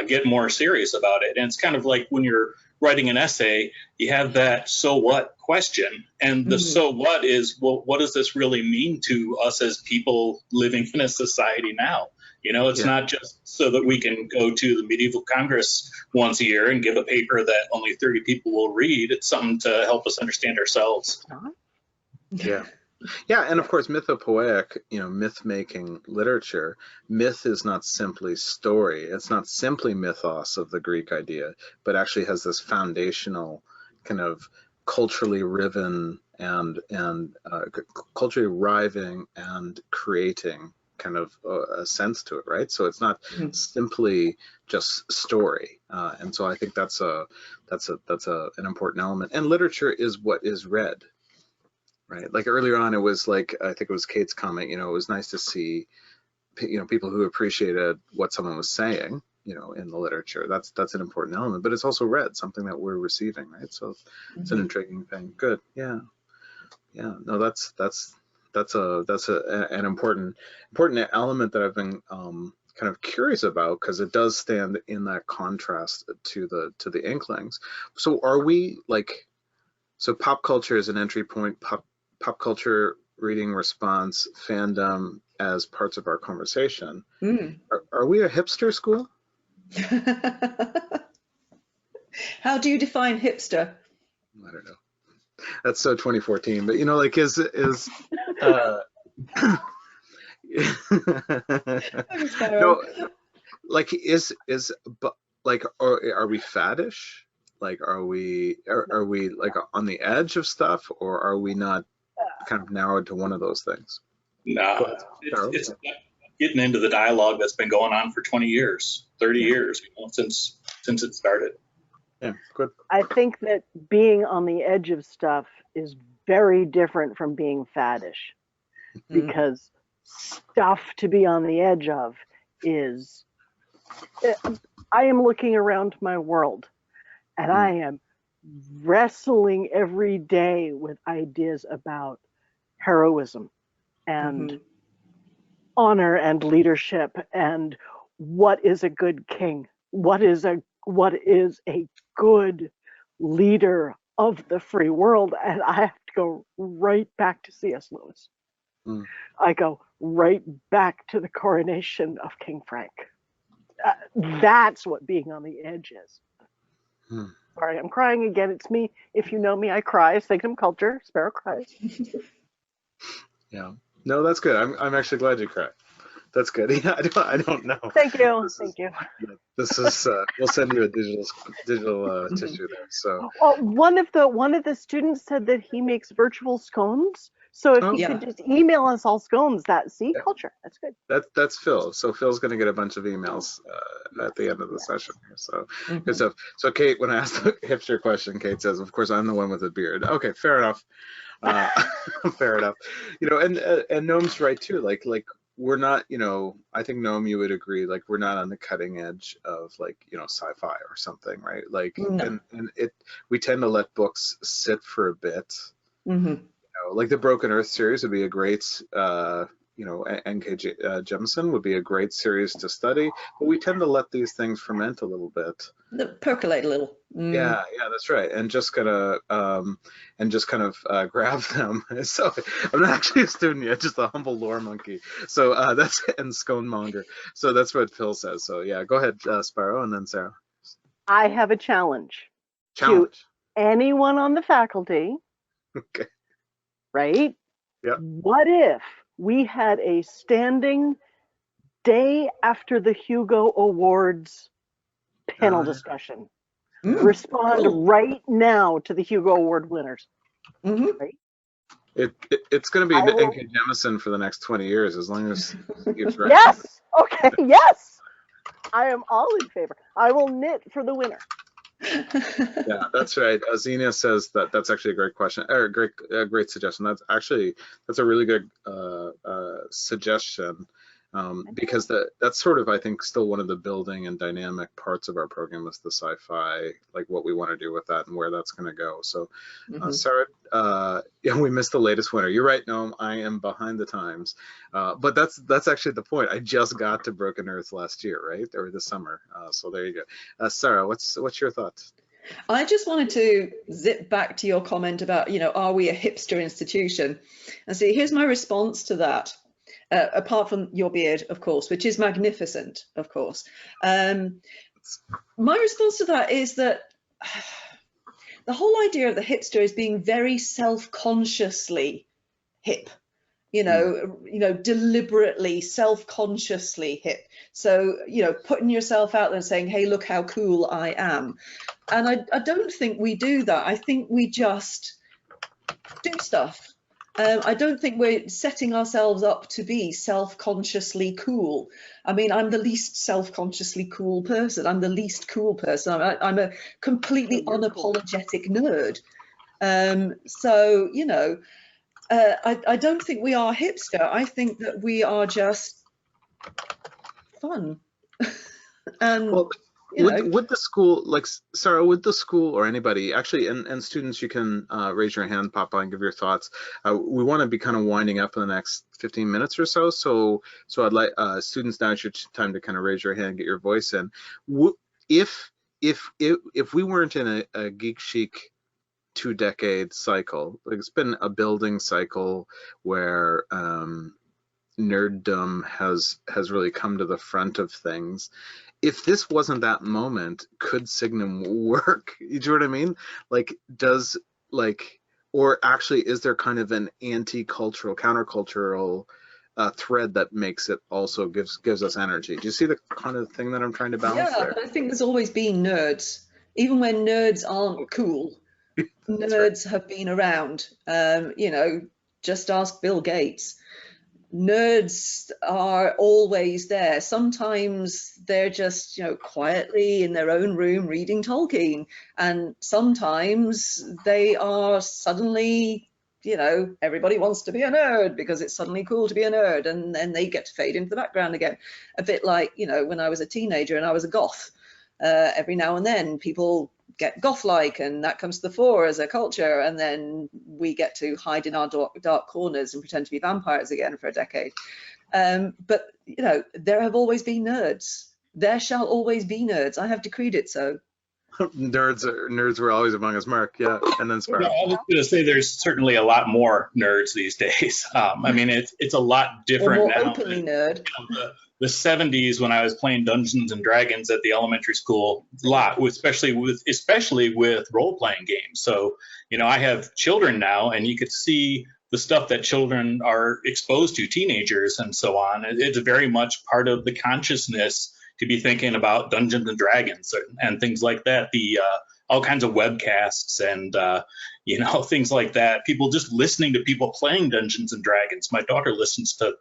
D: get more serious about it. And it's kind of like when you're writing an essay, you have that so what question. And the so what is, well, what does this really mean to us as people living in a society now? It's not just so that we can go to the medieval Congress once a year and give a paper that only 30 people will read. It's something to help us understand ourselves.
B: Yeah. Yeah, and of course, mythopoeic, myth-making literature. Myth is not simply story. It's not simply mythos of the Greek idea, but actually has this foundational kind of culturally riven and culturally riving and creating kind of a sense to it, right? So it's not simply just story, and so I think that's an important element. And literature is what is read, right? Like earlier on, it was like, I think it was Kate's comment. It was nice to see, people who appreciated what someone was saying, in the literature. That's an important element, but it's also read, something that we're receiving, right? So it's an intriguing thing. Good, yeah. No, that's an important element that I've been kind of curious about, because it does stand in that contrast to the Inklings. So are we so pop culture is an entry point, pop culture, reading response, fandom as parts of our conversation. Are we a hipster school?
C: How do you define hipster?
B: I don't know. That's so 2014, but no, are we faddish? Are we on the edge of stuff, or are we not kind of narrowed to one of those things?
D: No, it's getting into the dialogue that's been going on for 20 years, 30 years, since it started.
B: Yeah, good.
E: I think that being on the edge of stuff is very different from being faddish, because stuff to be on the edge of is, I am looking around my world and I am wrestling every day with ideas about heroism and honor and leadership, and what is a good king, what is a good leader of the free world. And I have to go right back to C.S. Lewis. I go right back to the coronation of King Frank. That's what being on the edge is. Sorry, I'm crying again. It's me. If you know me, I cry. Signum Culture. Sparrow cries.
B: Yeah. No, that's good. I'm actually glad you cried. That's good. Yeah, I don't know.
E: Thank you. Thank you.
B: This is we'll send you a digital tissue there. So
E: one of the students said that he makes virtual scones. So if you could just email us all scones, culture. That's good.
B: That's Phil. So Phil's going to get a bunch of emails at the end of the session here. So good stuff. So Kate, when I asked the hipster question, Kate says, "Of course, I'm the one with a beard." Okay, fair enough. Fair enough. You know, and Noam's right too. Like we're not, you know, I think Noam, you would agree, like we're not on the cutting edge of like, you know, sci-fi or something, right? Like, and we tend to let books sit for a bit. You know, like the Broken Earth series would be a great, you know, N.K. Jemisin would be a great series to study, but we tend to let these things ferment a little bit.
C: Percolate a little.
B: Yeah, that's right. And just kind of grab them. So I'm not actually a student yet, just a humble lore monkey. So that's, and scone monger. So that's what Phil says. So yeah, go ahead, Sparrow, and then Sarah.
E: I have a challenge. To anyone on the faculty.
B: Okay.
E: Right?
B: Yeah.
E: What if we had a standing day after the Hugo Awards panel discussion? Respond right now to the Hugo Award winners. Right?
B: It's going to be N.K. Jemisin for the next 20 years, as long as you've read.
E: Yes. Okay. Yes. I am all in favor. I will knit for the winner.
B: Yeah, that's right. Xenia says that's actually a great question, or great suggestion. That's a really good suggestion, because that's sort of, I think, still one of the building and dynamic parts of our program is the sci-fi, like what we want to do with that and where that's going to go. So, Sara, yeah, we missed the latest winner. You're right, Noam. I am behind the times, but that's actually the point. I just got to Broken Earth last year, right, or this summer. So there you go. Sara, what's your thoughts?
C: I just wanted to zip back to your comment about, you know, are we a hipster institution? And see, here's my response to that. Apart from your beard, of course, which is magnificent, of course. My response to that is that the whole idea of the hipster is being very self-consciously hip, you know, deliberately, self-consciously hip. So, you know, putting yourself out there and saying, hey, look how cool I am. And I don't think we do that. I think we just do stuff. I don't think we're setting ourselves up to be self-consciously cool. I mean, I'm the least self-consciously cool person. I'm the least cool person. I'm a completely unapologetic nerd. So, you know, I don't think we are hipster. I think that we are just fun. And
B: well, would the school, like Sara, would the school or anybody actually, and students, you can raise your hand, pop by, and give your thoughts. We want to be kind of winding up in the next 15 minutes or so. So I'd like students, now it's your time to kind of raise your hand and get your voice in. If we weren't in a geek chic 2-decade cycle, like it's been a building cycle where nerddom has really come to the front of things. If this wasn't that moment, could Signum work? You know what I mean? Like, or actually, is there kind of an anti-cultural, countercultural thread that makes it also gives us energy? Do you see the kind of thing that I'm trying to balance there?
C: Yeah, I think there's always been nerds. Even when nerds aren't cool, nerds have been around. You know, just ask Bill Gates. Nerds are always there. Sometimes they're just, you know, quietly in their own room reading Tolkien, and sometimes they are suddenly, you know, everybody wants to be a nerd because it's suddenly cool to be a nerd, and then they get to fade into the background again. A bit like, you know, when I was a teenager and I was a goth. Every now and then people get goth-like, and that comes to the fore as a culture, and then we get to hide in our dark corners and pretend to be vampires again for a decade. But, you know, there have always been nerds. There shall always be nerds. I have decreed it so.
B: nerds were always among us. Mark, yeah, and then Sparrow.
D: Yeah, I was going to say there's certainly a lot more nerds these days. I mean, it's a lot different
C: Or more
D: now.
C: openly nerd.
D: The 70s when I was playing Dungeons and Dragons at the elementary school, a lot, especially with role-playing games. So, I have children now, and you could see the stuff that children are exposed to, teenagers and so on. It's very much part of the consciousness to be thinking about Dungeons and Dragons and things like that. All kinds of webcasts and things like that. People just listening to people playing Dungeons and Dragons. My daughter listens to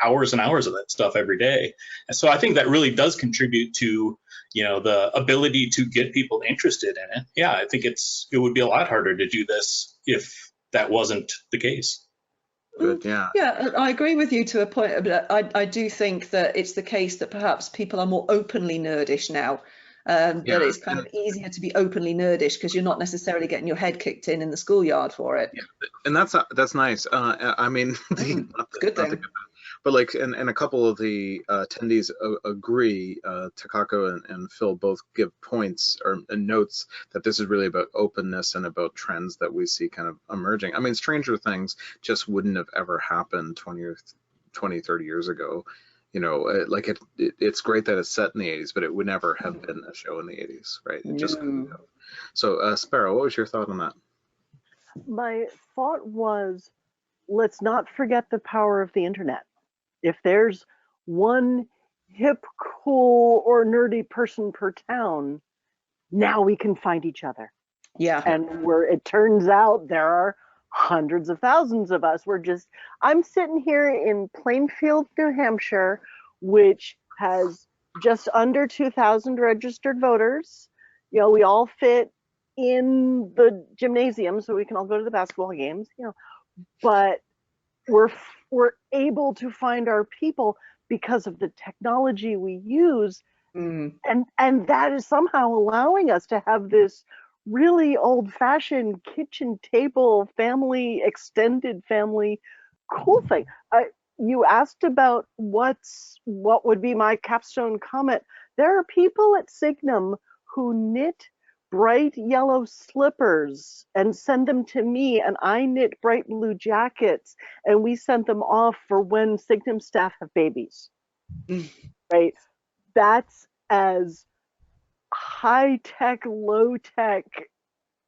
D: hours and hours of that stuff every day, and so I think that really does contribute to the ability to get people interested in it. Yeah, I think it would be a lot harder to do this if that wasn't the case.
B: Good, yeah.
C: Yeah, I agree with you to a point, but I do think that it's the case that perhaps people are more openly nerdish now. That it's kind of easier to be openly nerdish because you're not necessarily getting your head kicked in the schoolyard for it.
B: Yeah, and that's nice. I mean,
C: good thing.
B: But like, and a couple of the attendees agree. Takako and Phil both give points or notes that this is really about openness and about trends that we see kind of emerging. I mean, Stranger Things just wouldn't have ever happened 20, 30 years ago. Like it's great that it's set in the 80s, but it would never have been a show in the 80s, right? It just couldn't go. So, Sparrow, what was your thought on that?
E: My thought was, let's not forget the power of the internet. If there's one hip, cool, or nerdy person per town, now we can find each other.
C: Yeah.
E: And it turns out there are hundreds of thousands of us. I'm sitting here in Plainfield, New Hampshire, which has just under 2,000 registered voters. We all fit in the gymnasium, so we can all go to the basketball games, but we're able to find our people because of the technology we use. And that is somehow allowing us to have this really old-fashioned kitchen table family, extended family, cool thing. You asked about what would be my capstone comment. There are people at Signum who knit bright yellow slippers and send them to me, and I knit bright blue jackets, and we send them off for when Signum staff have babies. Right? That's as high-tech, low-tech,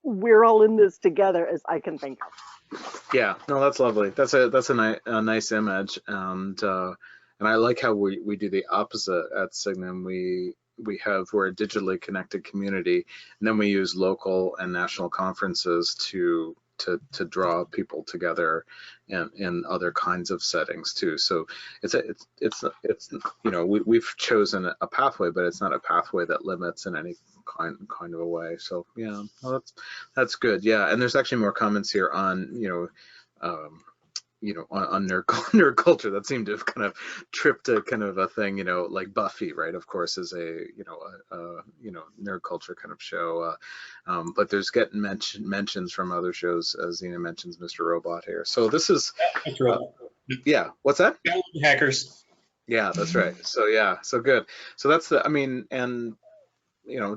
E: we're all in this together as I can think of.
B: Yeah, no, that's lovely. That's a nice image, and I like how we do the opposite at Signum. We're a digitally connected community, and then we use local and national conferences to draw people together in other kinds of settings too. So we've chosen a pathway, but it's not a pathway that limits in any kind of a way. So yeah, well, that's good. Yeah, and there's actually more comments here on on nerd culture that seemed to have kind of tripped a kind of a thing, like Buffy, right? Of course, is a nerd culture kind of show, but there's getting mentions from other shows. Zena mentions Mr. Robot here, so this is yeah. What's that?
D: Hackers.
B: Yeah, that's right. So yeah, so good. So that's and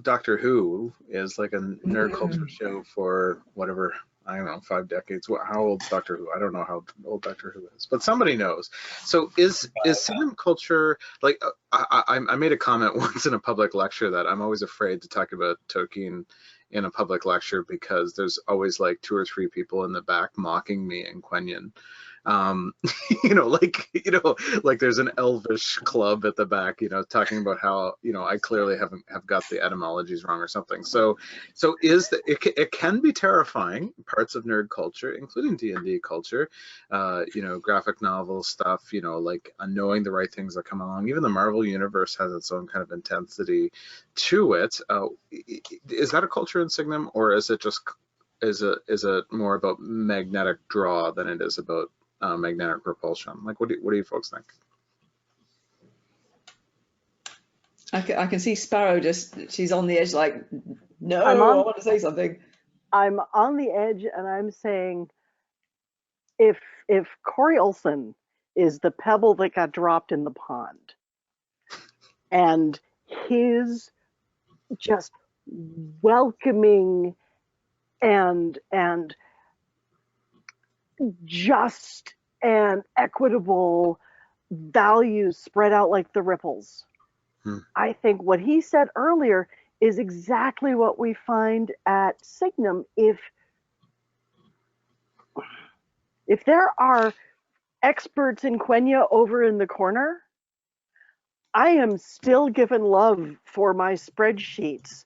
B: Doctor Who is like a nerd culture show for whatever. I don't know, 5 decades. How old's Doctor Who? I don't know how old Doctor Who is, but somebody knows. So is Signum Culture, like, I made a comment once in a public lecture that I'm always afraid to talk about Tolkien in a public lecture because there's always like 2 or 3 people in the back mocking me in Quenya. Like there's an elvish club at the back, talking about how, I clearly have got the etymologies wrong or something. So it can be terrifying, parts of nerd culture, including D&D culture, graphic novel stuff, like knowing the right things that come along. Even the Marvel universe has its own kind of intensity to it. Is that a culture in Signum, or is it just, is it more about magnetic draw than it is about magnetic repulsion? Like, what do you folks think?
C: I can see Sparrow she's on the edge, like, no, I want to say something.
E: I'm on the edge, and I'm saying, if Corey Olsen is the pebble that got dropped in the pond, and his just welcoming and just and equitable values spread out like the ripples. I think what he said earlier is exactly what we find at Signum. If there are experts in Quenya over in the corner, I am still given love for my spreadsheets.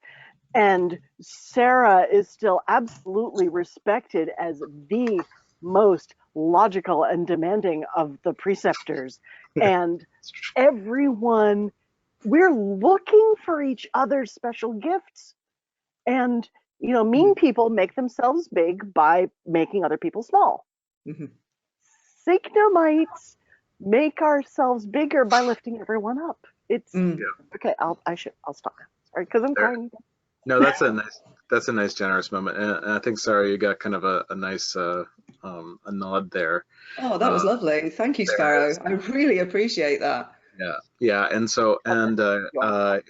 E: And Sara is still absolutely respected as the most logical and demanding of the preceptors. And everyone, we're looking for each other's special gifts. And, you know, mean people make themselves big by making other people small. Signumites make ourselves bigger by lifting everyone up. It's okay. I'll stop now. Sorry, because I'm crying.
B: No, that's a nice generous moment, and I think Sara, you got kind of a nice a nod there.
C: Oh, that was lovely. Thank you, Sparrow. I really appreciate that.
B: Yeah, and so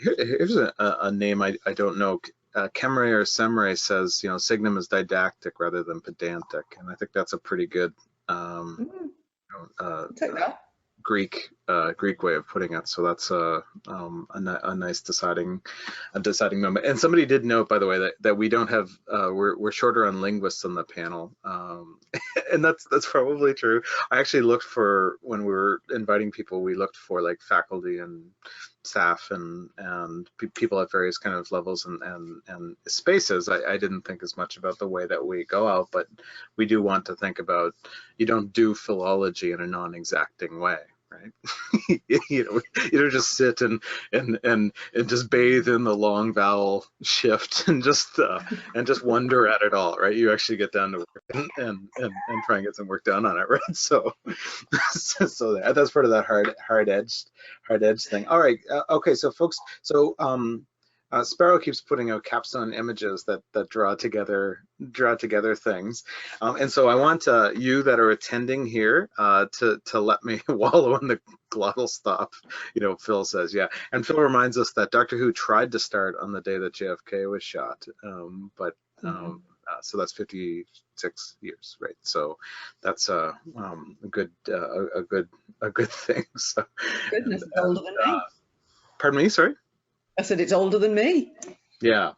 B: here's a name I don't know. Kemre or Semre says, you know, Signum is didactic rather than pedantic, and I think that's a pretty good
C: Take that.
B: Greek way of putting it. So that's a nice deciding moment. And somebody did note, by the way, that we don't have we're shorter on linguists on the panel, and that's probably true. I actually looked for, when we were inviting people, we looked for like faculty and staff and people at various kind of levels and spaces. I didn't think as much about the way that we go out, but we do want to think about, you don't do philology in a non-exacting way, right? you don't just sit and just bathe in the long vowel shift and just wonder at it all, right? You actually get down to work and try and get some work done on it, right? So that's part of that hard edge thing. All right, okay, so folks, so Sparrow keeps putting out capstone images that draw together things, and so I want you that are attending here to let me wallow in the glottal stuff. You know, Phil says, yeah, and Phil reminds us that Doctor Who tried to start on the day that JFK was shot, but so that's 56 years, right? So that's a good thing. So,
C: Goodness, it's older than me.
B: Pardon me, sorry?
C: I said it's older than me.
B: Yeah,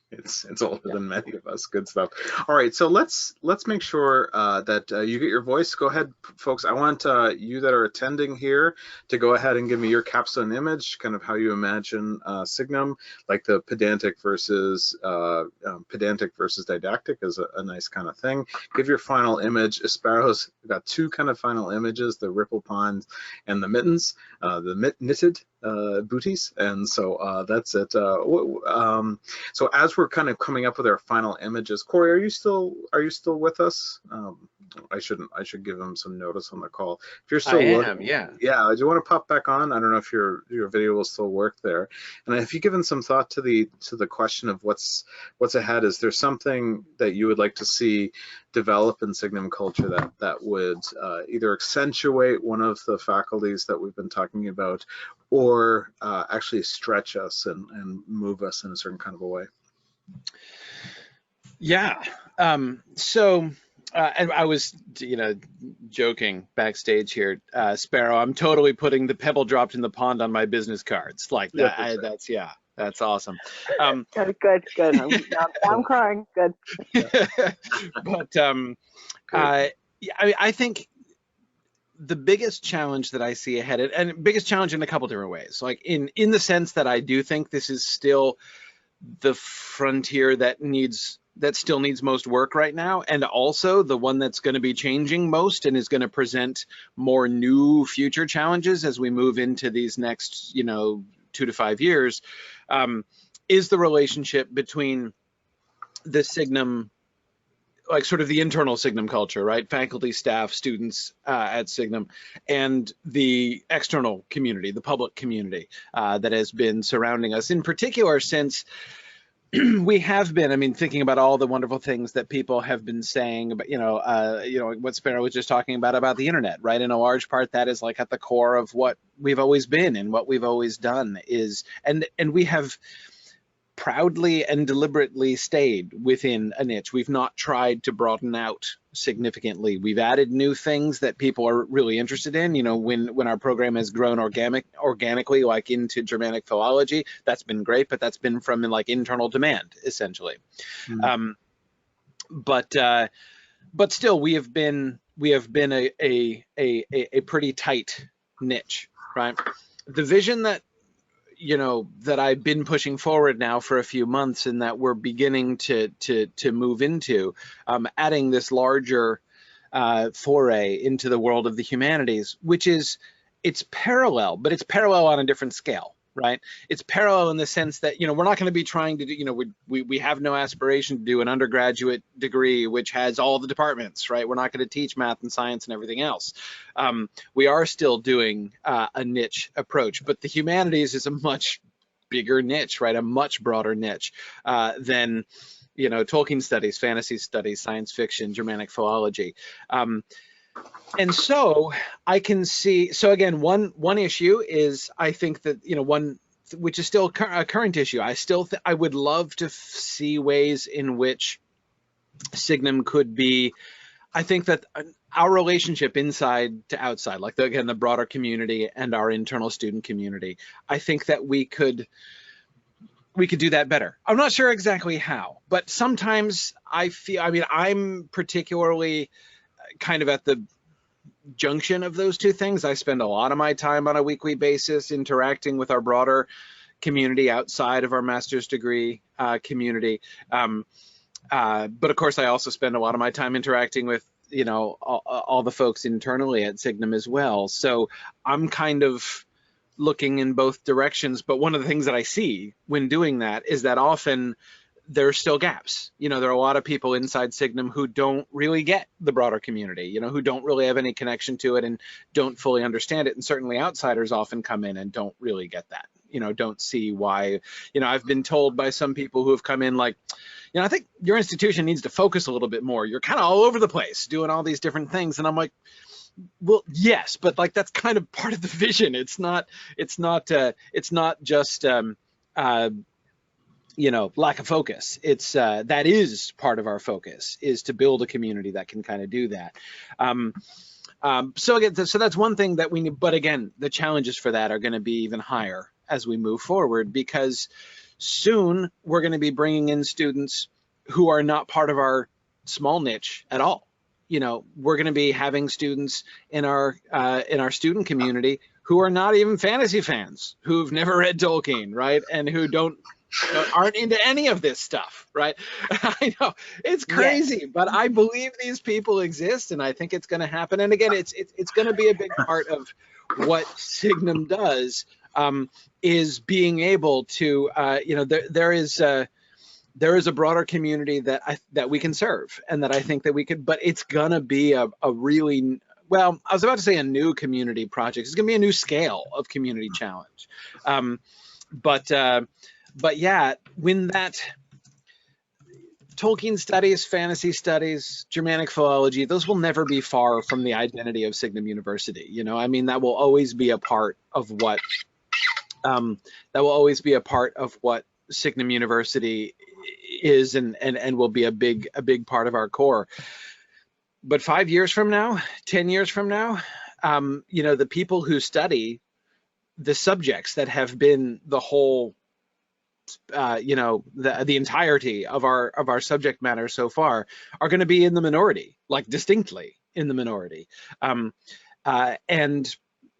B: it's older than many of us. Good stuff. All right, so let's make sure that you get your voice. Go ahead, folks. I want you that are attending here to go ahead and give me your capstone image, kind of how you imagine Signum, like the pedantic versus didactic is a nice kind of thing. Give your final image. Sparrow's got two kind of final images: the ripple pond and the mittens, the knitted booties, and so that's it. So as we're kind of coming up with our final images, Corey, are you still with us? I should give him some notice on the call. If you're still looking, yeah. Do you want to pop back on? I don't know if your video will still work there. And have you given some thought to the question of what's ahead? Is there something that you would like to see develop in Signum Culture that would either accentuate one of the faculties that we've been talking about, or actually stretch us and move us in a certain kind of a way?
A: Yeah. And I was, joking backstage here, Sparrow, I'm totally putting the pebble dropped in the pond on my business cards. Like that. That's awesome.
E: Good. I'm crying. Good.
A: But I think the biggest challenge that I see ahead, and biggest challenge in a couple different ways, like in the sense that I do think this is still the frontier that still needs most work right now, and also the one that's going to be changing most and is going to present more new future challenges as we move into these next 2 to 5 years, is the relationship between the Signum, like sort of the internal Signum culture, right? Faculty, staff, students at Signum, and the external community, the public community that has been surrounding us, in particular since we have been, thinking about all the wonderful things that people have been saying about, what Sparrow was just talking about the internet, right? In a large part, that is like at the core of what we've always been and what we've always done is, and we have proudly and deliberately stayed within a niche. We've not tried to broaden out significantly. We've added new things that people are really interested in. You know, when our program has grown organically, like into Germanic philology, that's been great, but that's been from like internal demand, essentially. Mm-hmm. But still, we have been a pretty tight niche, right? The vision that, you know, that I've been pushing forward now for a few months, and that we're beginning to move into, adding this larger foray into the world of the humanities, which is, it's parallel, but it's parallel on a different scale, right? It's parallel in the sense that, you know, we're not going to be trying to do, you know, we have no aspiration to do an undergraduate degree which has all the departments, right? We're not going to teach math and science and everything else. We are still doing a niche approach, but the humanities is a much bigger niche, right? A much broader niche than, you know, Tolkien studies, fantasy studies, science fiction, Germanic philology. And so I can see, so again, one issue is, I think that, you know, one, which is still a current issue, I would love to see ways in which Signum could be, I think that our relationship inside to outside, like again, the broader community and our internal student community, I think that we could do that better. I'm not sure exactly how, but sometimes I feel, I mean, I'm particularly kind of at the junction of those two things. I spend a lot of my time on a weekly basis interacting with our broader community outside of our master's degree community. But of course, I also spend a lot of my time interacting with, you know, all the folks internally at Signum as well. So I'm kind of looking in both directions. But one of the things that I see when doing that is that often there are still gaps. You know, there are a lot of people inside Signum who don't really get the broader community, you know, who don't really have any connection to it and don't fully understand it. And certainly outsiders often come in and don't really get that, you know, don't see why. You know, I've been told by some people who have come in like, you know, I think your institution needs to focus a little bit more. You're kind of all over the place doing all these different things. And I'm like, well, yes, but like, that's kind of part of the vision. It's not just, you know, lack of focus. It's that is part of our focus, is to build a community that can kind of do that. So again, so that's one thing that we need, but again, the challenges for that are going to be even higher as we move forward, because soon we're going to be bringing in students who are not part of our small niche at all. You know, we're going to be having students in our student community who are not even fantasy fans, who've never read Tolkien, right? And who aren't into any of this stuff, right? I know it's crazy, yes, but I believe these people exist, and I think it's going to happen. And again, it's going to be a big part of what Signum does, is being able to, you know, there is a broader community that we can serve, and that I think that we could, but it's going to be a really, well, I was about to say a new community project. It's going to be a new scale of community challenge. But yeah, when that Tolkien studies, fantasy studies, Germanic philology, those will never be far from the identity of Signum University. You know, I mean, that will always be a part of what Signum University is, and will be a big part of our core. But 5 years from now, 10 years from now, you know, the people who study the subjects that have been the whole, you know, the entirety of our subject matter so far are going to be in the minority, like distinctly in the minority, and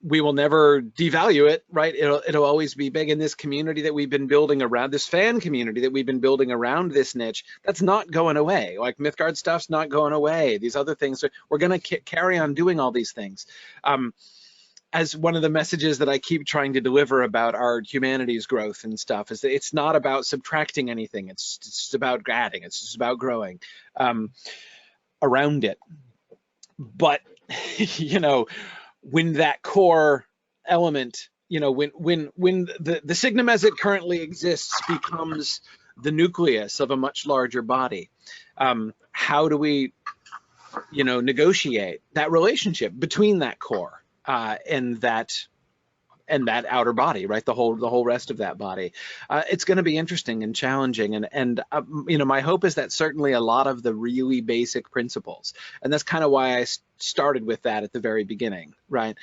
A: we will never devalue it, right? It'll always be big. In this community that we've been building around, this fan community that we've been building around this niche, that's not going away. Like Mythgard stuff's not going away. These other things, we're going to carry on doing all these things. As one of the messages that I keep trying to deliver about our humanities growth and stuff is that it's not about subtracting anything. It's just about adding. It's just about growing around it. But, you know, when that core element, you know, when the Signum as it currently exists becomes the nucleus of a much larger body, how do we, you know, negotiate that relationship between that core and that that outer body, right? The whole rest of that body. It's going to be interesting and challenging, and you know, my hope is that certainly a lot of the really basic principles, and that's kind of why I started with that at the very beginning, right?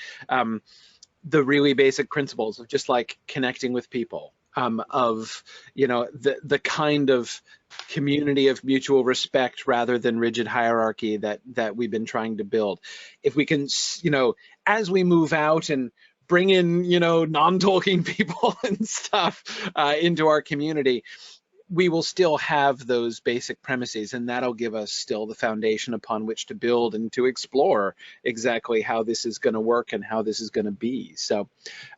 A: The really basic principles of just like connecting with people, of, you know, the kind of community of mutual respect rather than rigid hierarchy that we've been trying to build. If we can, you know, as we move out and bring in, you know, non-talking people and stuff into our community, we will still have those basic premises, and that'll give us still the foundation upon which to build and to explore exactly how this is going to work and how this is going to be. So,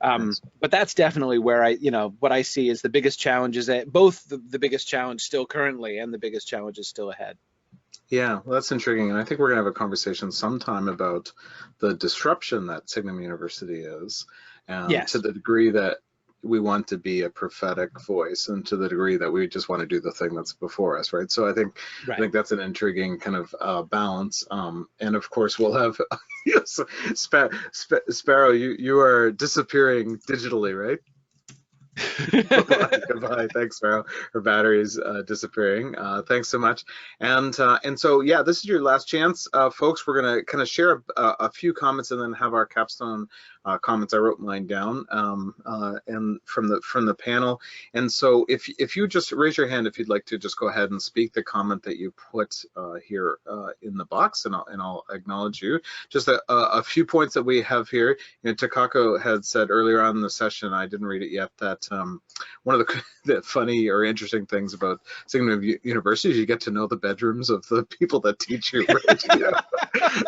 A: but that's definitely where you know, what I see is the biggest challenges, both the biggest challenge still currently and the biggest challenges still ahead.
B: Yeah, well, that's intriguing, and I think we're going to have a conversation sometime about the disruption that Signum University is,
A: Yes.
B: to the degree that we want to be a prophetic voice, and to the degree that we just want to do the thing that's before us, right? So I think that's an intriguing kind of balance. And of course, we'll have yes, Sparrow. You are disappearing digitally, right? Goodbye. Thanks, Sparrow. Her battery's disappearing. Thanks so much. And so yeah, this is your last chance, folks. We're gonna kind of share a few comments and then have our capstone comments. I wrote mine down, and from the panel. And so if you just raise your hand if you'd like to just go ahead and speak the comment that you put here in the box, and I'll acknowledge you. Just a few points that we have here. You know, Takako had said earlier on in the session, I didn't read it yet, that one of the funny or interesting things about Signum University is you get to know the bedrooms of the people that teach you, right? You know?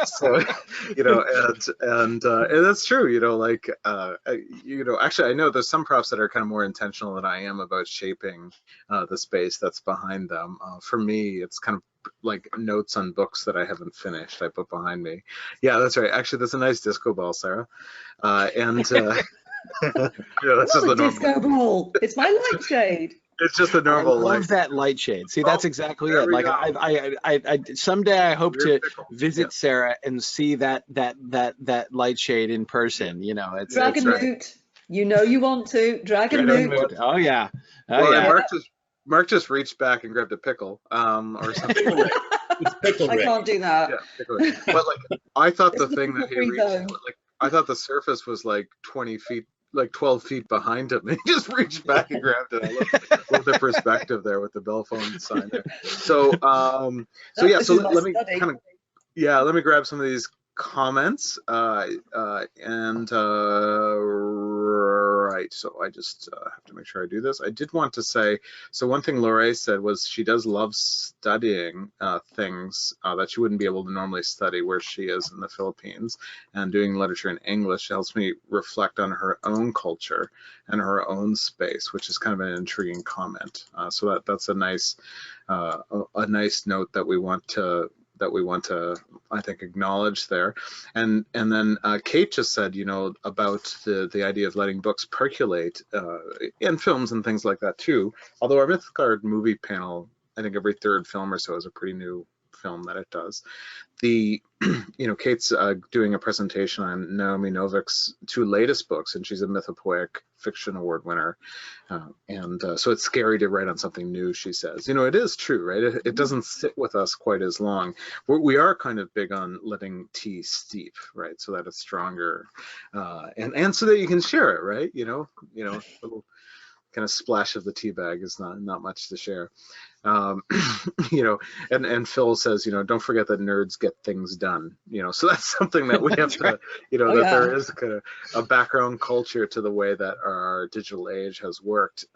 B: So, you know, and that's true, you know, like, you know, actually I know there's some profs that are kind of more intentional than I am about shaping the space that's behind them. For me, it's kind of like notes on books that I haven't finished I put behind me. Yeah, that's right. Actually, that's a nice disco ball, Sara. Yeah, that's just the
C: disco ball. It's my light shade.
B: It's just a normal
A: I love that light shade. See, that's exactly it. Like I someday I hope to visit Sara and see that light shade in person. You know, it's
C: Dragon Moot. You know you want to Dragon Moot.
A: Oh yeah.
B: Oh, well, yeah. Mark just reached back and grabbed a pickle, or something.
C: I can't do that.
B: Yeah, pickle. But like, I thought the thing that he reached, like, I thought the surface was like 20 feet. Like 12 feet behind him, and he just reached back and grabbed it. I love the perspective there with the bell phone sign there. So yeah, so let me kind of, yeah, let me grab some of these comments, right, so I just have to make sure I do this. I did want to say, so one thing Lorraine said was she does love studying things that she wouldn't be able to normally study where she is in the Philippines, and doing literature in English helps me reflect on her own culture and her own space, which is kind of an intriguing comment. So that's a nice note that we want to I think acknowledge there. And then Kate just said, you know, about the idea of letting books percolate in films and things like that too. Although our Mythgard movie panel, I think every third film or so is a pretty new film that it does. You know, Kate's doing a presentation on Naomi Novik's 2 latest books, and she's a Mythopoeic Fiction Award winner. So it's scary to write on something new, she says. You know, it is true, right? It doesn't sit with us quite as long. We are kind of big on letting tea steep, right? So that it's stronger, and so that you can share it, right? You know, a little kind of splash of the tea bag is not much to share. You know, and Phil says, you know, don't forget that nerds get things done, you know, so that's something that we have to, you know, there is kind of a background culture to the way that our digital age has worked.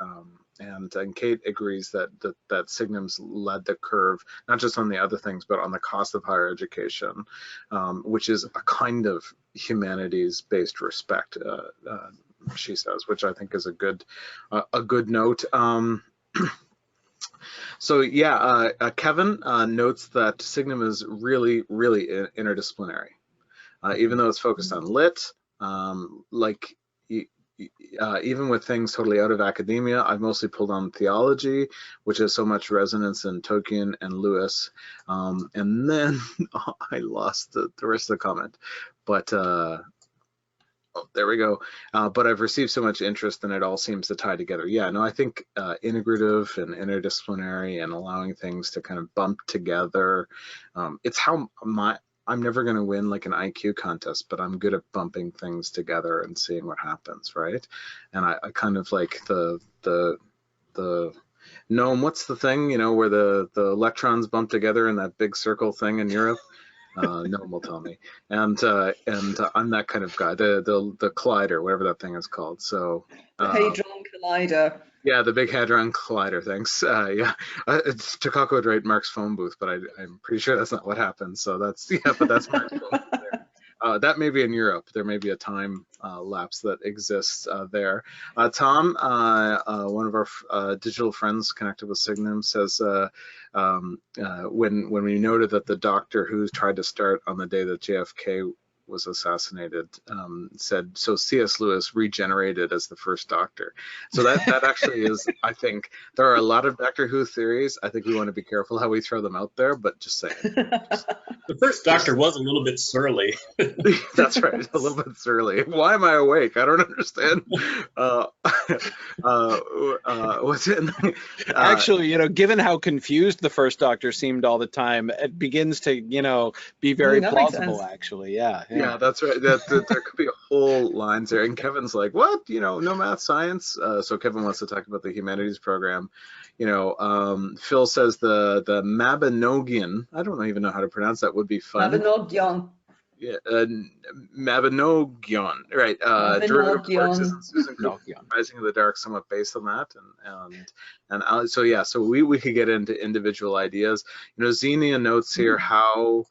B: And Kate agrees that Signum's led the curve, not just on the other things, but on the cost of higher education, which is a kind of humanities-based respect, she says, which I think is a good note. So yeah, Kevin notes that Signum is really, really interdisciplinary, even though it's focused on lit. Like even with things totally out of academia, I've mostly pulled on theology, which has so much resonance in Tolkien and Lewis. And then I lost the rest of the comment, but Oh, there we go. But I've received so much interest and it all seems to tie together. Yeah, no, I think integrative and interdisciplinary and allowing things to kind of bump together. It's how I'm never going to win like an IQ contest, but I'm good at bumping things together and seeing what happens, right? And I kind of like the Noam, what's the thing, you know, where the electrons bump together in that big circle thing in Europe? Noam will tell me. And I'm that kind of guy, the collider, whatever that thing is called. So
C: The Hadron Collider.
B: yeah, the Big Hadron Collider. Thanks. Yeah, it's Takako would write Mark's phone booth, but I'm pretty sure that's not what happened. So that's but that's Mark's phone booth there. That may be in Europe. There may be a time lapse that exists there. Tom, one of our digital friends connected with Signum, says when we noted that the doctor who tried to start on the day that JFK was assassinated said, so C.S. Lewis regenerated as the first Doctor. So that actually is, I think, there are a lot of Doctor Who theories. I think we want to be careful how we throw them out there, but just saying.
D: The first Doctor was a little bit surly.
B: That's right, a little bit surly. Why am I awake? I don't understand. What's it?
A: Actually, you know, given how confused the first Doctor seemed all the time, it begins to, you know, be very plausible, actually. Yeah,
B: that's right. There could be whole lines there. And Kevin's like, what? You know, no math, science. So Kevin wants to talk about the humanities program. You know, Phil says the Mabinogion, I don't even know how to pronounce that, would be fun.
C: Mabinogion.
B: Yeah, Mabinogion, right? Derivative Marxism, Susan Rising of the Dark, somewhat based on that, and so yeah, so we could get into individual ideas. You know, Xenia notes here how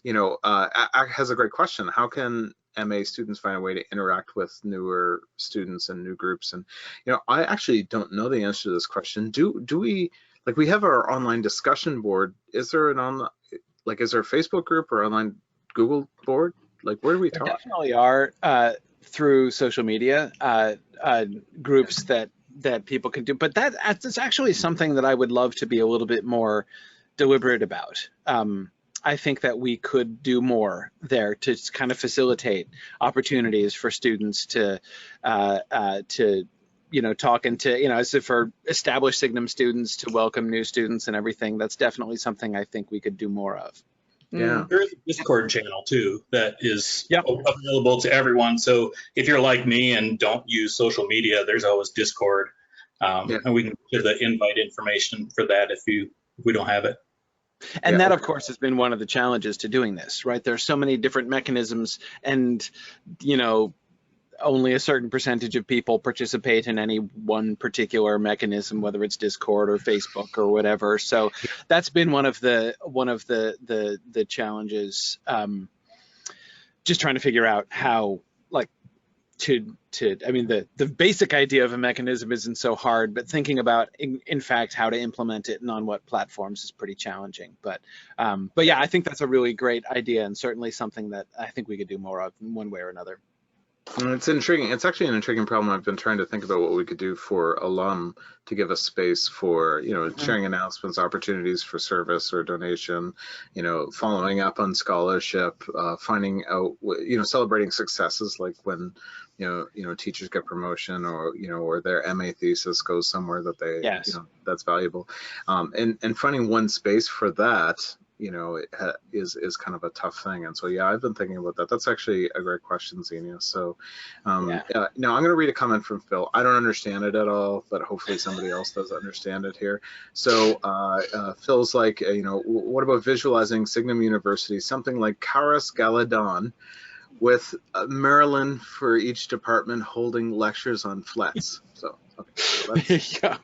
B: you know, has a great question. How can MA students find a way to interact with newer students and new groups? And, you know, I actually don't know the answer to this question. Do we, like, we have our online discussion board. Is there is there a Facebook group or online Google board? Like, where do we talk?
A: There definitely are through social media groups that people can do, but that's actually something that I would love to be a little bit more deliberate about. I think that we could do more there to kind of facilitate opportunities for students to you know, talk and to, you know, as if for established Signum students to welcome new students and everything. That's definitely something I think we could do more of.
B: Yeah.
D: There's a Discord channel too that is available to everyone. So if you're like me and don't use social media, there's always Discord, and we can give the invite information for that if we don't have it.
A: And that, of course, has been one of the challenges to doing this, right? There's so many different mechanisms, and, you know, only a certain percentage of people participate in any one particular mechanism, whether it's Discord or Facebook or whatever. So that's been one of the challenges. Just trying to figure out how, like, I mean, the basic idea of a mechanism isn't so hard, but thinking about in fact how to implement it and on what platforms is pretty challenging. But yeah, I think that's a really great idea and certainly something that I think we could do more of in one way or another.
B: It's intriguing. It's actually an intriguing problem. I've been trying to think about what we could do for alum to give us space for, you know, sharing announcements, opportunities for service or donation, you know, following up on scholarship, finding out, you know, celebrating successes like when, you know, teachers get promotion or, you know, or their MA thesis goes somewhere that they, you know, that's valuable. And finding one space for that, you know, is kind of a tough thing. And so, yeah, I've been thinking about that. That's actually a great question, Xenia. So now I'm going to read a comment from Phil. I don't understand it at all, but hopefully somebody else does understand it here. So Phil's like, you know, what about visualizing Signum University, something like Caras Galadon, with Maryland for each department holding lectures on flats. So, okay, so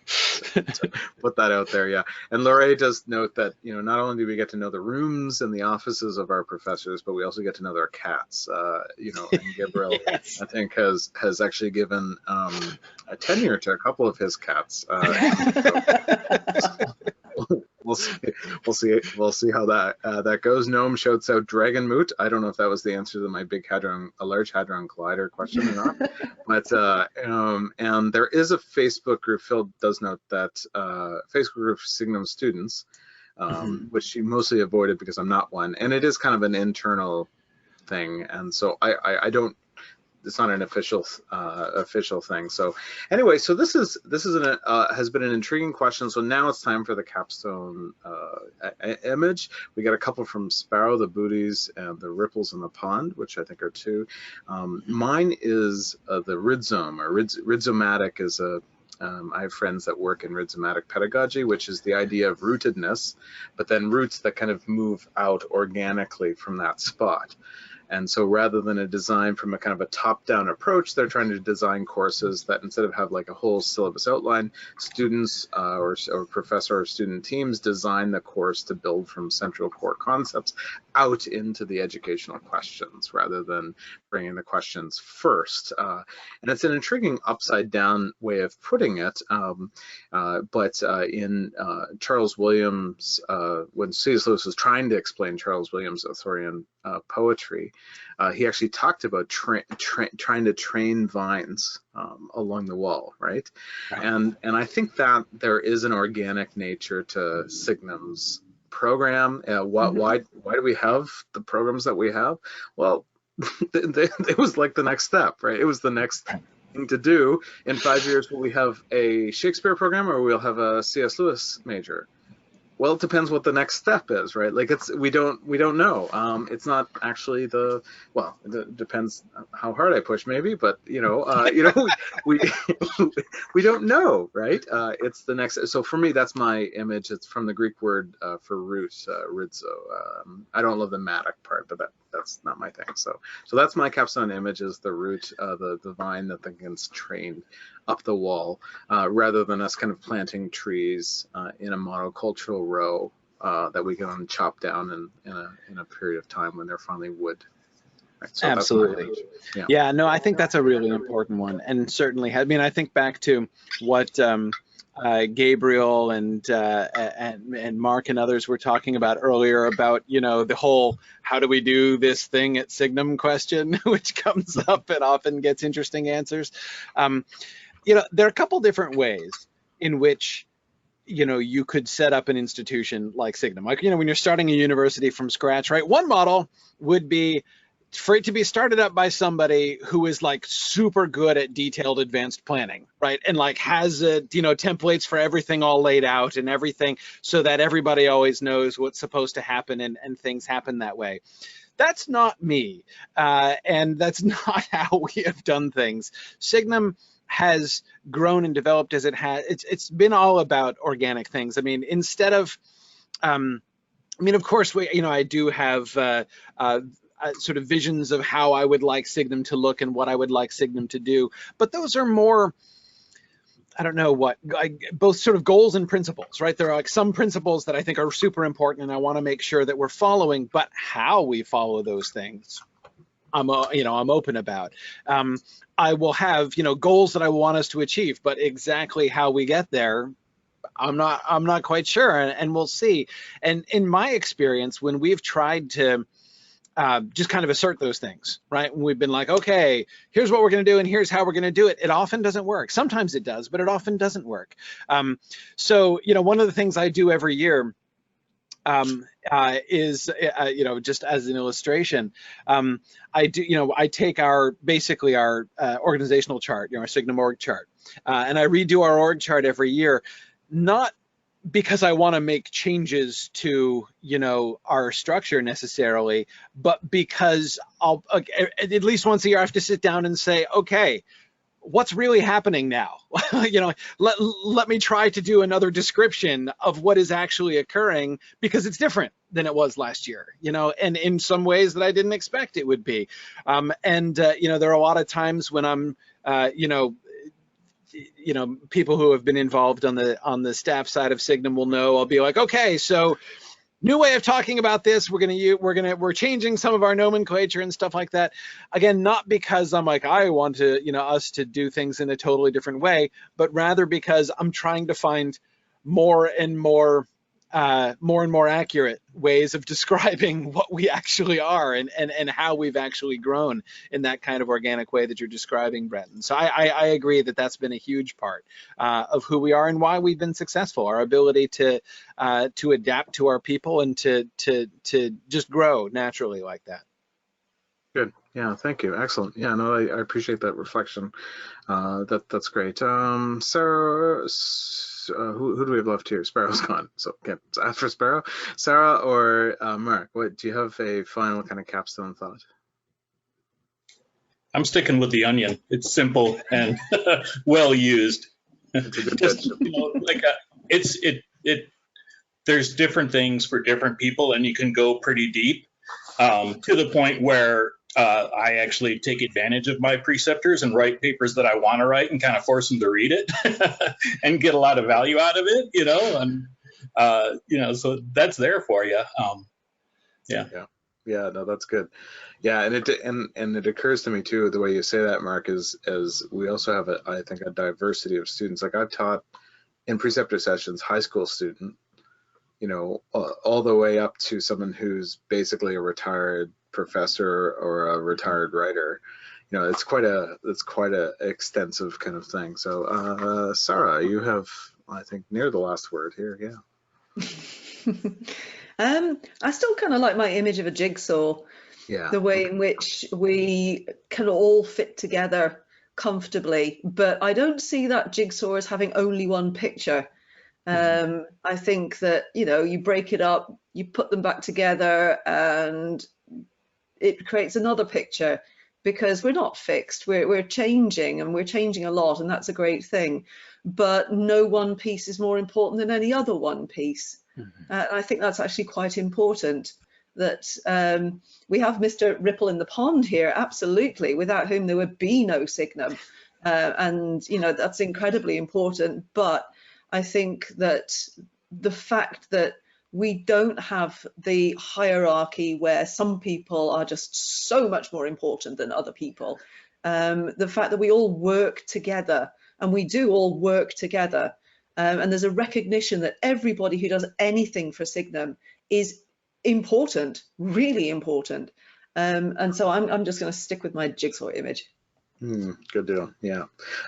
B: put that out there, yeah. And Lorraine does note that, you know, not only do we get to know the rooms and the offices of our professors, but we also get to know their cats. You know, and Gabriel, I think, has actually given a tenure to a couple of his cats. We'll see how that goes. Noam shouts out Dragon Moot. I don't know if that was the answer to my large hadron collider question or not. But and there is a Facebook group. Phil does note that Facebook group Signum Students, which she mostly avoided because I'm not one, and it is kind of an internal thing, and so I don't. It's not an official official thing. So anyway, so this has been an intriguing question. So now it's time for the capstone image. We got a couple from Sparrow, the booties, and the ripples in the pond, which I think are two. Mine is the rhizome, or rhizomatic is a. I have friends that work in rhizomatic pedagogy, which is the idea of rootedness, but then roots that kind of move out organically from that spot. And so rather than a design from a kind of a top-down approach, they're trying to design courses that instead of have like a whole syllabus outline, students or professor or student teams design the course to build from central core concepts out into the educational questions rather than bringing the questions first. And it's an intriguing upside-down way of putting it, but in Charles Williams, when C.S. Lewis was trying to explain Charles Williams' Arthurian poetry, he actually talked about trying to train vines along the wall, right? And I think that there is an organic nature to Signum's program. Why do we have the programs that we have? Well, it was like the next step, right? It was the next thing to do. In 5 years, will we have a Shakespeare program or we'll have a C.S. Lewis major? Well, it depends what the next step is, right? Like we don't know. It's not actually it depends how hard I push, maybe, but we we don't know, right? It's the next. So for me, that's my image. It's from the Greek word for root, rhizo. I don't love the matic part, but that's not my thing. So that's my capstone image, is the root, the vine that then gets trained up the wall, rather than us kind of planting trees in a monocultural row that we can chop down in a period of time when they're finally wood. Right, so
A: absolutely. Yeah, no, I think that's a really important one, and certainly, I mean, I think back to what Gabriel and Mark and others were talking about earlier about, the whole how do we do this thing at Signum question, which comes up and often gets interesting answers. There are a couple different ways in which, you could set up an institution like Signum. Like, when you're starting a university from scratch, right? One model would be for it to be started up by somebody who is like super good at detailed advanced planning, right? And like has templates for everything all laid out and everything, so that everybody always knows what's supposed to happen and things happen that way. That's not me, and that's not how we have done things. Signum has grown and developed as it has. It's been all about organic things. I mean, instead of, of course, I do have sort of visions of how I would like Signum to look and what I would like Signum to do, but those are more, I don't know what, both sort of goals and principles, right? There are like some principles that I think are super important and I want to make sure that we're following, but how we follow those things, I'm open about. I will have, goals that I want us to achieve, but exactly how we get there, I'm not quite sure, and we'll see. And in my experience, when we've tried to just kind of assert those things, right? When we've been like, okay, here's what we're going to do and here's how we're going to do it. It often doesn't work. Sometimes it does, but it often doesn't work. So, one of the things I do every year is, just as an illustration, I take our organizational chart, our Signum org chart, and I redo our org chart every year, not because I want to make changes to, our structure necessarily, but because I'll, at least once a year, I have to sit down and say, okay, what's really happening now? Let me try to do another description of what is actually occurring, because it's different than it was last year, and in some ways that I didn't expect it would be. There are a lot of times when I'm, people who have been involved on the staff side of Signum will know, I'll be like, okay, so new way of talking about this. We're changing some of our nomenclature and stuff like that. Again, not because I'm like, I want to, us to do things in a totally different way, but rather because I'm trying to find more and more accurate ways of describing what we actually are and how we've actually grown in that kind of organic way that you're describing, Brenton. So I agree that that's been a huge part of who we are and why we've been successful, our ability to adapt to our people and to just grow naturally like that.
B: Good. Yeah, thank you. Excellent. Yeah, no, I appreciate that reflection. That's great. Sarah, who do we have left here? Sparrow's gone. So, okay, so after Sparrow, Sara or Mark, what do you have a final kind of capstone thought?
D: I'm sticking with the onion. It's simple and well used.
B: It's a good
D: Just,
B: pitch.
D: you know, like there's different things for different people, and you can go pretty deep to the point where I actually take advantage of my preceptors and write papers that I want to write and kind of force them to read it and get a lot of value out of it, you know, and you know, so that's there for you.
B: Yeah, no, that's good. Yeah, and it occurs to me too, the way you say that, Mark, is we also have I think a diversity of students. Like I've taught in preceptor sessions, high school student, you know, all the way up to someone who's basically a retired professor or a retired writer. You know, it's quite a extensive kind of thing. So, Sara, you have, I think, near the last word here. Yeah.
C: I still kind of like my image of a jigsaw.
B: Yeah.
C: The way in which we can all fit together comfortably, but I don't see that jigsaw as having only one picture. I think that, you know, you break it up, you put them back together, and it creates another picture, because we're not fixed. We're changing, and we're changing a lot, and that's a great thing. But no one piece is more important than any other one piece. I think that's actually quite important, that we have Mr. Ripple in the pond here, absolutely, without whom there would be no Signum. And, you know, that's incredibly important. But I think that the fact that we don't have the hierarchy where some people are just so much more important than other people, the fact that we all work together, and we do all work together, and there's a recognition that everybody who does anything for Signum is important, really important. And so I'm just going to stick with my jigsaw image.
B: Good deal. Yeah.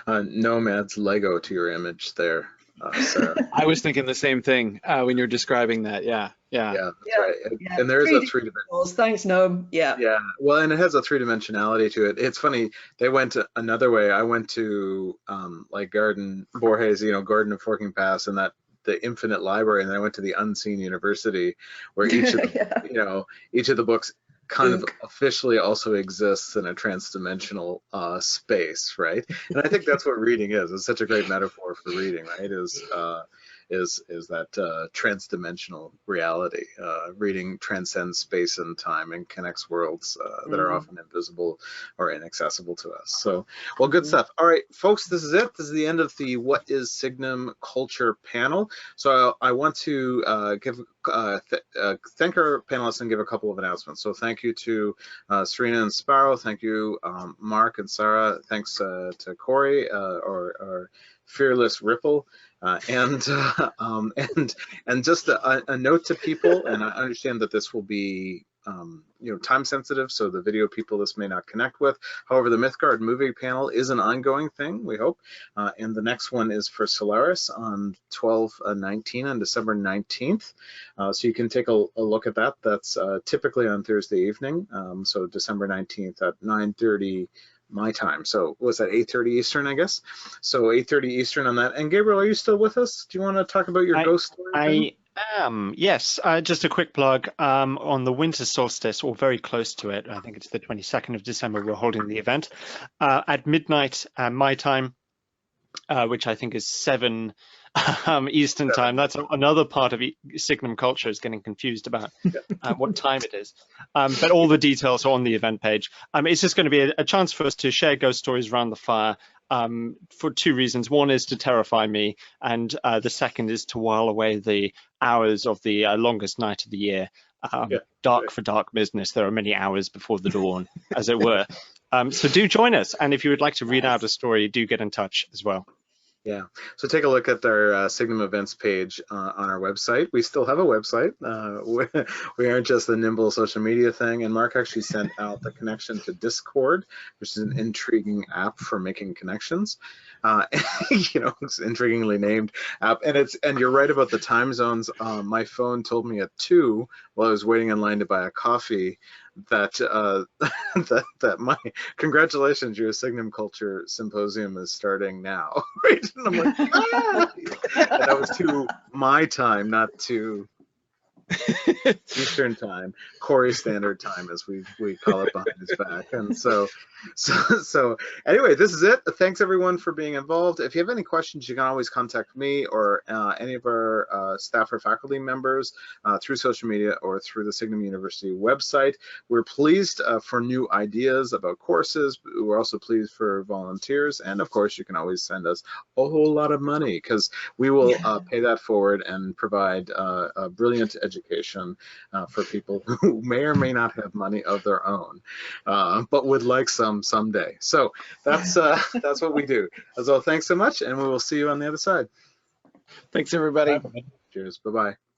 B: Nomad's Lego to your image there, Sara.
A: I was thinking the same thing when you're describing that. Yeah.
B: That's right. And there is a three-dimensional.
C: Thanks, Noam. Yeah.
B: Well, and it has a three-dimensionality to it. It's funny. They went another way. I went to like Garden Borges, you know, Garden of Forking Paths, and that the Infinite Library, and then I went to the Unseen University, where each of the, you know, each of the books kind of officially also exists in a trans-dimensional space, right? And I think that's what reading is. It's such a great metaphor for reading, right? Is that trans-dimensional reality. Reading transcends space and time and connects worlds that are often invisible or inaccessible to us. So, well, good stuff. All right, folks, this is it. This is the end of the What is Signum Culture panel. So I want to thank our panelists and give a couple of announcements. So thank you to Sørina and Sparrow. Thank you, Mark and Sara. Thanks to Corey or Fearless Ripple. And just a note to people, and I understand that this will be you know, time sensitive, so the video people this may not connect with. However, the Mythgard movie panel is an ongoing thing, we hope, and the next one is for Solaris on 12/19 on December 19th. So you can take a look at that. That's typically on Thursday evening, so December 19th at 9:30 my time. So was that 8:30 Eastern, I guess? So 8:30 Eastern on that. And Gabriel, are you still with us? Do you want to talk about your ghost story?
G: I am, yes. Just a quick plug. On the winter solstice, or very close to it, I think it's the 22nd of December, we're holding the event at midnight my time, which I think is 7 Eastern time. That's another part of Signum Culture is getting confused about what time it is. But all the details are on the event page. It's just going to be a chance for us to share ghost stories around the fire for 2 reasons. One is to terrify me, and the second is to while away the hours of the longest night of the year. Dark for dark business. There are many hours before the dawn, as it were. So do join us. And if you would like to read out a story, do get in touch as well.
B: Yeah, so take a look at our Signum events page on our website. We still have a website. We aren't just a nimble social media thing. And Mark actually sent out the connection to Discord, which is an intriguing app for making connections. You know, it's an intriguingly named app. And you're right about the time zones. My phone told me at 2 while I was waiting in line to buy a coffee that my congratulations, your Signum Culture Symposium is starting now, right? And I'm like, ah! And that was to my time, not to Eastern time, Corey Standard Time, as we call it behind his back. And so anyway, this is it. Thanks everyone for being involved. If you have any questions, you can always contact me or any of our staff or faculty members through social media or through the Signum University website. We're pleased for new ideas about courses. We're also pleased for volunteers, and of course, you can always send us a whole lot of money, because we will pay that forward and provide a brilliant education for people who may or may not have money of their own, but would like some someday. So that's what we do. So thanks so much, and we will see you on the other side.
A: Thanks, everybody.
B: Cheers. Bye-bye.